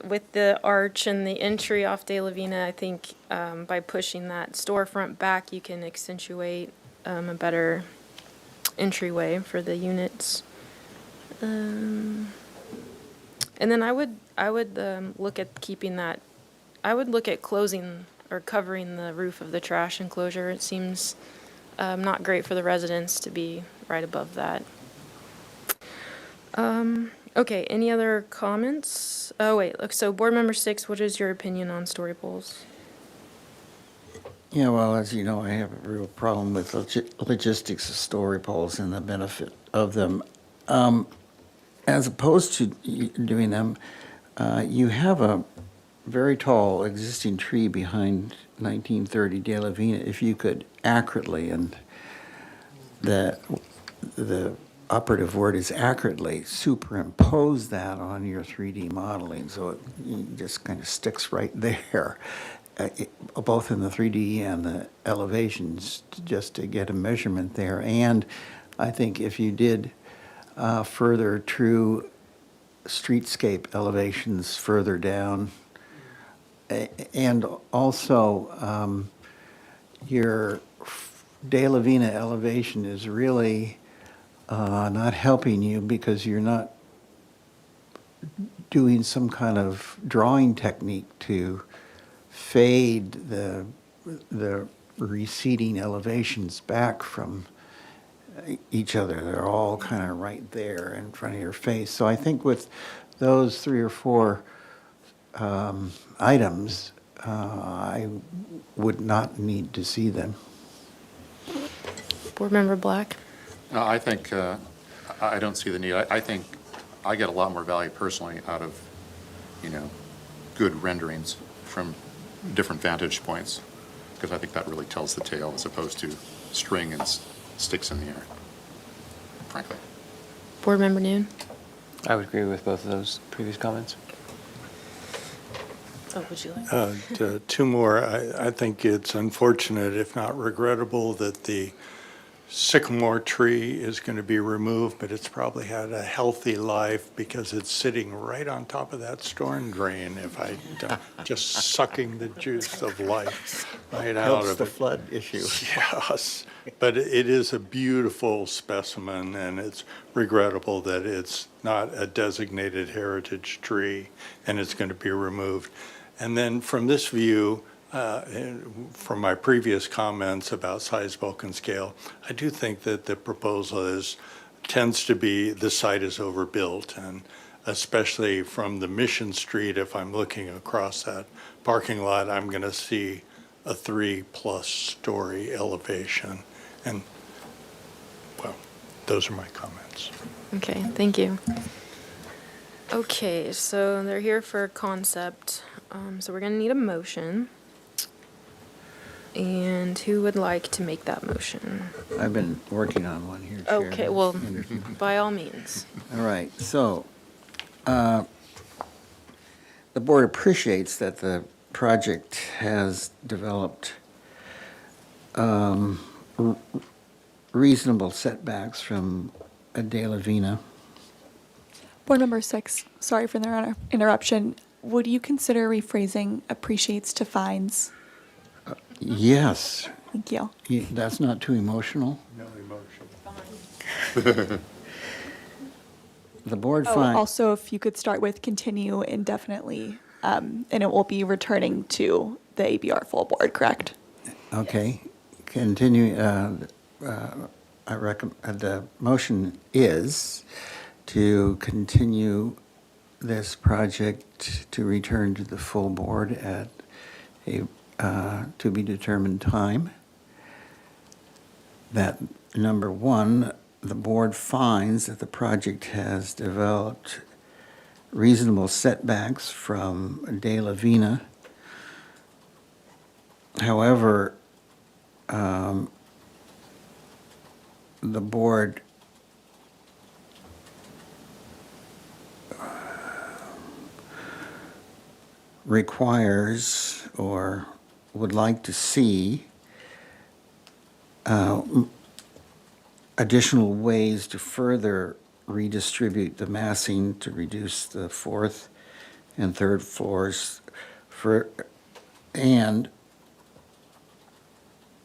with the arch and the entry off De La Vina, I think by pushing that storefront back, you can accentuate a better entryway for the units. And then I would look at keeping that. I would look at closing or covering the roof of the trash enclosure. It seems not great for the residents to be right above that. Okay, any other comments? Oh, wait, look, so board member 6, what is your opinion on story polls? Yeah, well, as you know, I have a real problem with logistics of story polls and the benefit of them. As opposed to doing them, you have a very tall existing tree behind 1930 De La Vina. If you could accurately, and the operative word is accurately, superimpose that on your 3D modeling so it just kind of sticks right there, both in the 3D and the elevations, just to get a measurement there. And I think if you did further true streetscape elevations further down, and also your De La Vina elevation is really not helping you because you're not doing some kind of drawing technique to fade the receding elevations back from each other. They're all kind of right there in front of your face. So I think with those 3 or 4 items, I would not need to see them. Board member Black? No, I think, I don't see the need. I think I get a lot more value personally out of, good renderings from different vantage points, because I think that really tells the tale as opposed to string and sticks in the air, frankly. Board member Noon? I would agree with both of those previous comments. Oh, would you like? 2 more. I think it's unfortunate, if not regrettable, that the sycamore tree is going to be removed, but it's probably had a healthy life because it's sitting right on top of that storm drain, just sucking the juice of life right out Helps of the it. flood issue. Yes, but it is a beautiful specimen, and it's regrettable that it's not a designated heritage tree and it's going to be removed. And then from this view, from my previous comments about size, bulk, and scale, I do think that the proposal tends to be the site is overbuilt, and especially from the Mission Street, if I'm looking across that parking lot, I'm going to see a 3+ story elevation. And, well, those are my comments. Okay, thank you. Okay, so they're here for concept. So we're going to need a motion. And who would like to make that motion? I've been working on one here, Chair. Okay, well, by all means. All right, so the board appreciates that the project has developed reasonable setbacks from De La Vina. Board member 6, sorry for the interruption. Would you consider rephrasing appreciates to finds? Yes. Thank you. That's not too emotional? No emotion. The board Oh, finds. also, if you could start with continue indefinitely, and it will be returning to the ABR full board, correct? Okay, continue, I recommend, the motion is to continue this project to return to the full board at a to be determined time. That number 1, the board finds that the project has developed reasonable setbacks from De La Vina. However, the board requires or would like to see additional ways to further redistribute the massing to reduce the fourth and third floors and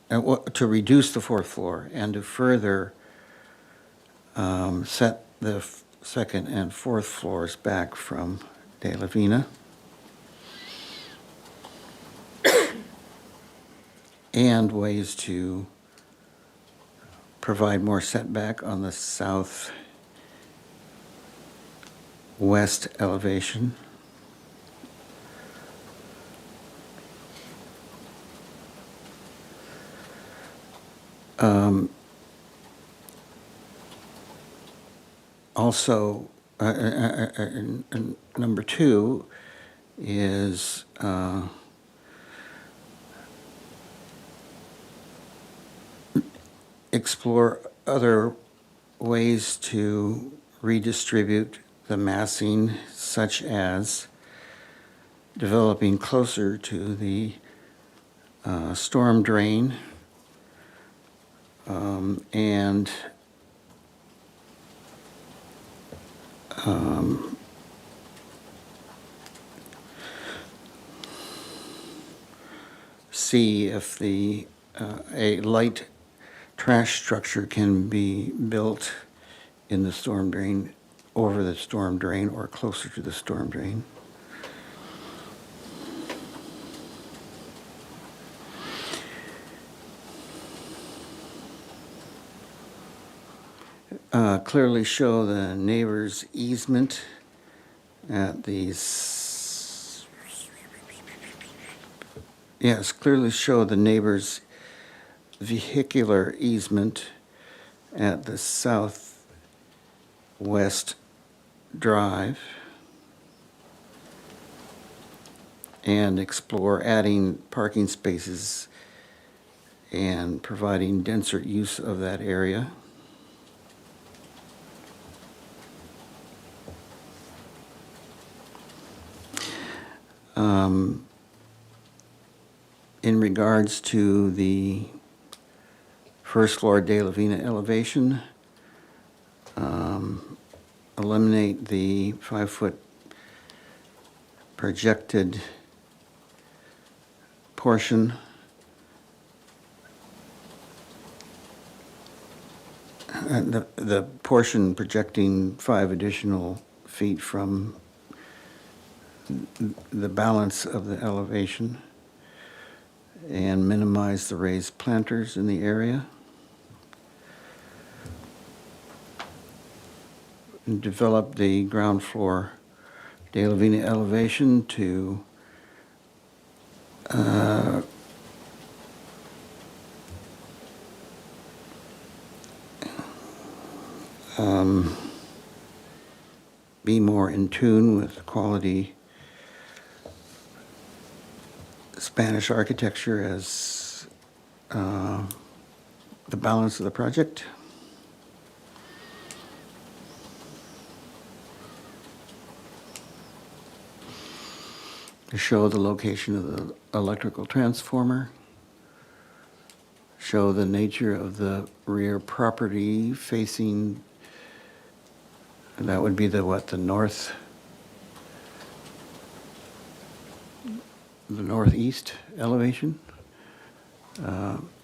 to reduce the fourth floor and to further set the second and fourth floors back from De La Vina. And ways to provide more setback on the southwest elevation. Also, number 2 is explore other ways to redistribute the massing, such as developing closer to the storm drain and see if a light trash structure can be built in the storm drain, over the storm drain, or closer to the storm drain. Clearly show the neighbor's easement at these. Yes, clearly show the neighbor's vehicular easement at the southwest drive, and explore adding parking spaces and providing denser use of that area. In regards to the first floor De La Vina elevation, eliminate the 5-foot projected portion. The portion projecting 5 additional feet from the balance of the elevation, and minimize the raised planters in the area. And develop the ground floor De La Vina elevation to be more in tune with quality Spanish architecture as the balance of the project. To show the location of the electrical transformer. Show the nature of the rear property facing, and that would be the northeast elevation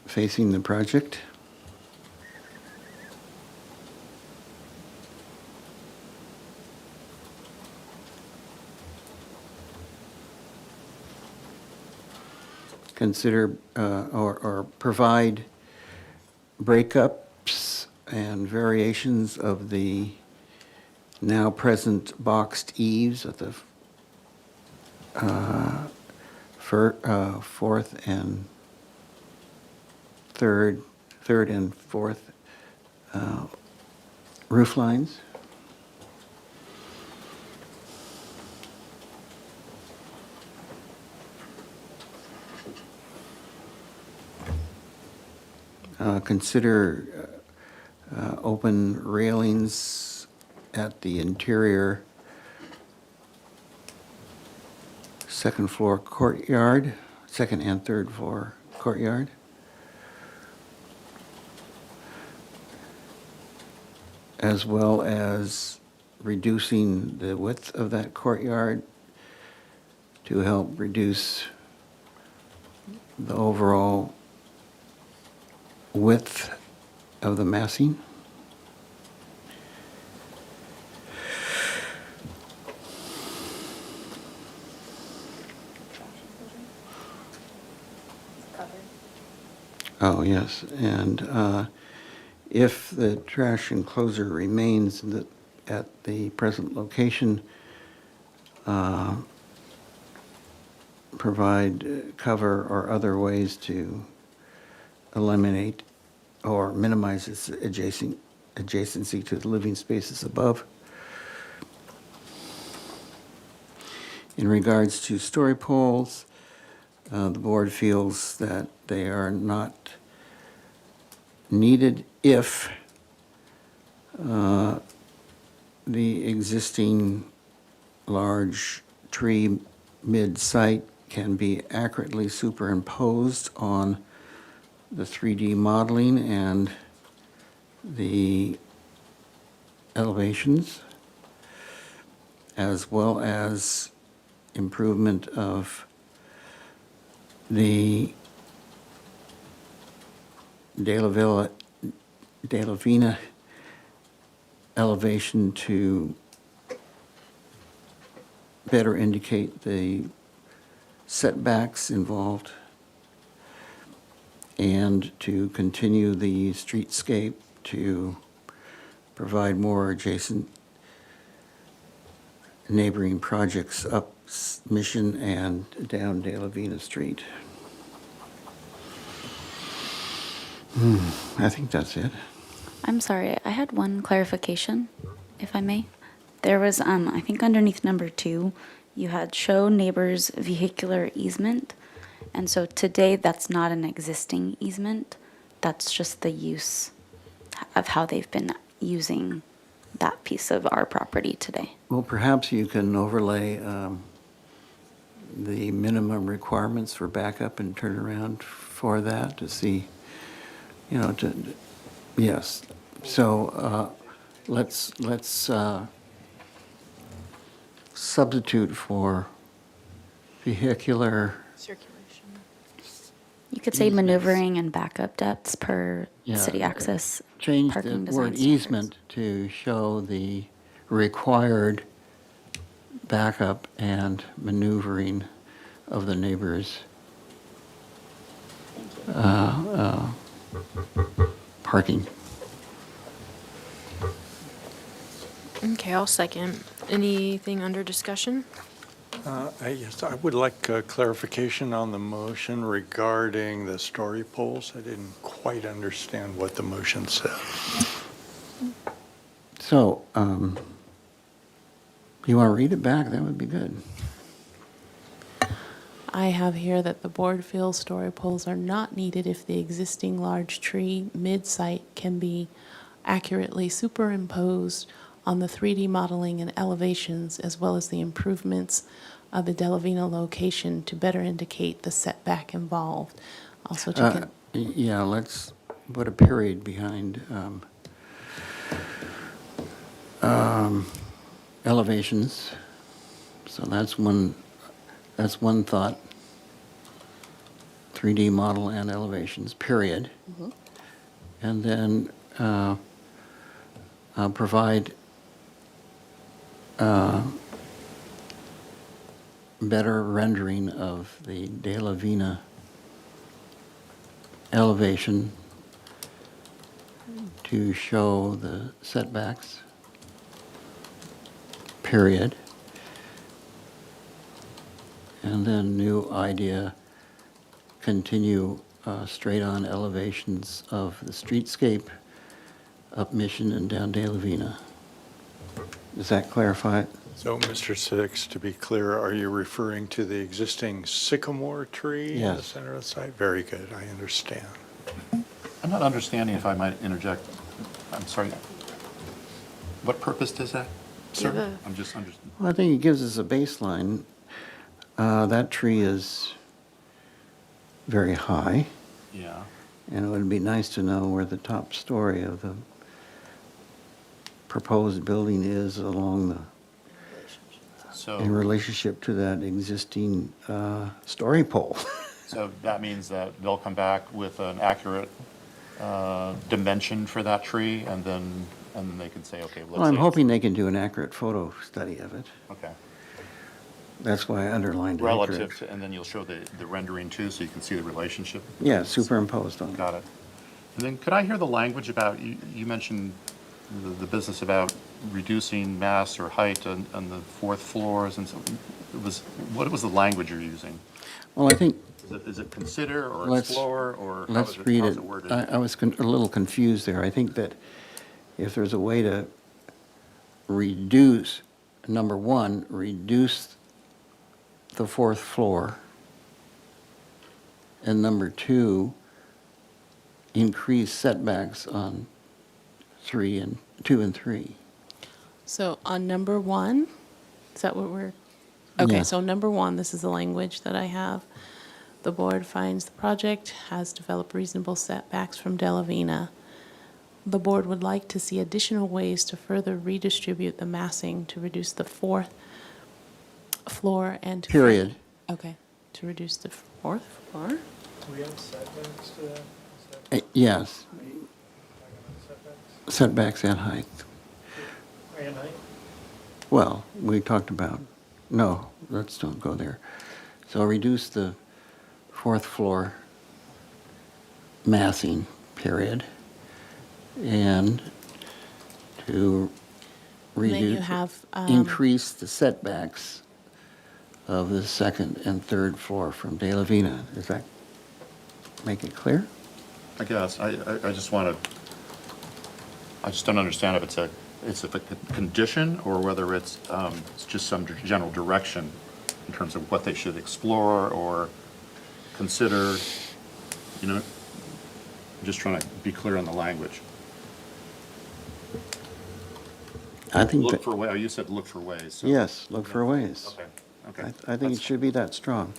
facing the project. Consider or provide breakups and variations of the now present boxed eaves at the fourth and third and fourth roof lines. Consider open railings at the interior second floor courtyard, second and third floor courtyard. As well as reducing the width of that courtyard to help reduce the overall width of the massing. Oh, yes, and if the trash enclosure remains at the present location, provide cover or other ways to eliminate or minimize its adjacency to the living spaces above. In regards to story poles, the board feels that they are not needed if the existing large tree mid-site can be accurately superimposed on the 3D modeling and the elevations, as well as improvement of the De La Vina elevation to better indicate the setbacks involved and to continue the streetscape to provide more adjacent neighboring projects up Mission and down De La Vina Street. I think that's it. I'm sorry, I had one clarification, if I may. There was, I think underneath number 2, you had show neighbors vehicular easement. And so today, that's not an existing easement. That's just the use of how they've been using that piece of our property today. Well, perhaps you can overlay the minimum requirements for backup and turnaround for that to see, yes. So let's substitute for vehicular. You could say Easements. maneuvering and backup depths per Yeah, city access Change parking the design word standards. easement to show the required backup and maneuvering of the neighbors' parking. Okay, I'll second. Anything under discussion? Yes, I would like clarification on the motion regarding the story poles. I didn't quite understand what the motion said. So, you want to read it back? That would be good. I have here that the board feels story poles are not needed if the existing large tree mid-site can be accurately superimposed on the 3D modeling and elevations, as well as the improvements of the De La Vina location to better indicate the setback involved. Also to Yeah, let's put a period behind elevations. So that's one thought. 3D model and elevations, period. Mhm. And then provide better rendering of the De La Vina elevation to show the setbacks, period. And then new idea, continue straight-on elevations of the streetscape up Mission and down De La Vina. Does that clarify it? So, Mr. Six, to be clear, are you referring to the existing sycamore tree in the Yes. center of the site? Very good, I understand. I'm not understanding, if I might interject, I'm sorry. What purpose does that serve? Give a- I'm just Well, I think it gives us a baseline. That tree is very high, yeah. and it would be nice to know where the top story of the proposed building is along the, So, in relationship to that existing story pole. so that means that they'll come back with an accurate dimension for that tree, and then they can say, okay, let's Well, I'm say hoping they can do an accurate photo study of it. okay. That's why I underlined accurate. Relative to, and then you'll show the rendering too, so you can see the relationship. Yeah, superimposed on it. Got it. And then could I hear the language about, you mentioned the business about reducing mass or height on the fourth floors, and so, what was the language you're using? Well, I think, Is it consider or Let's- explore, or how let's is it, read how's it. it worded? I was a little confused there. I think that if there's a way to reduce, number one, reduce the fourth floor, and number two, increase setbacks on 2 and 3. So on number 1, is that what we're, okay, Yeah. so number 1, this is the language that I have. The board finds the project has developed reasonable setbacks from De La Vina. The board would like to see additional ways to further redistribute the massing to reduce the fourth floor and to. Period. Okay, to reduce the fourth floor? Do we have setbacks to that? Is that Yes, setbacks? setbacks and height. And height? Well, we talked about, no, let's don't go there. So reduce the fourth floor massing, period, and to And then you reduce, have, increase the setbacks of the second and third floor from De La Vina. Does that make it clear? I guess, I just want to, I just don't understand if it's a condition, or whether it's just some general direction in terms of what they should explore or consider, you know? I'm just trying to be clear on the language. I think Look that, for ways, you said look for ways, so. yes, look for ways. Okay, okay. I think it should be that strong.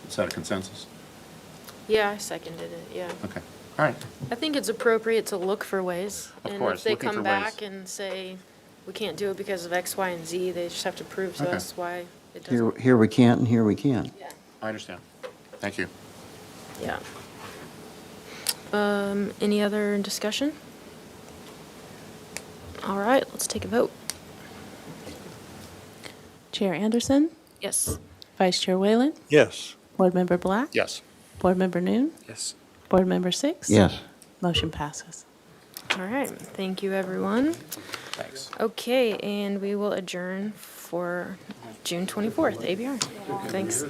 Is that a consensus? Yeah, I seconded it, yeah. Okay, all right. I think it's appropriate to look for ways. Of And course, if they looking come for back ways. and say, we can't do it because of X, Y, and Z, they just have to prove to Okay. us why it Here, doesn't. here we can't and here we can. Yeah, I understand. Thank you. yeah. Any other discussion? All right, let's take a vote. Chair Anderson, Yes. Vice Chair Whalen, Yes. Board Member Black. Yes. Board Member Noon, Yes. Board Member Six. Yes. Motion passes. All right, thank you, everyone. Thanks. Okay, and we will adjourn for June 24th, ABR. Thanks.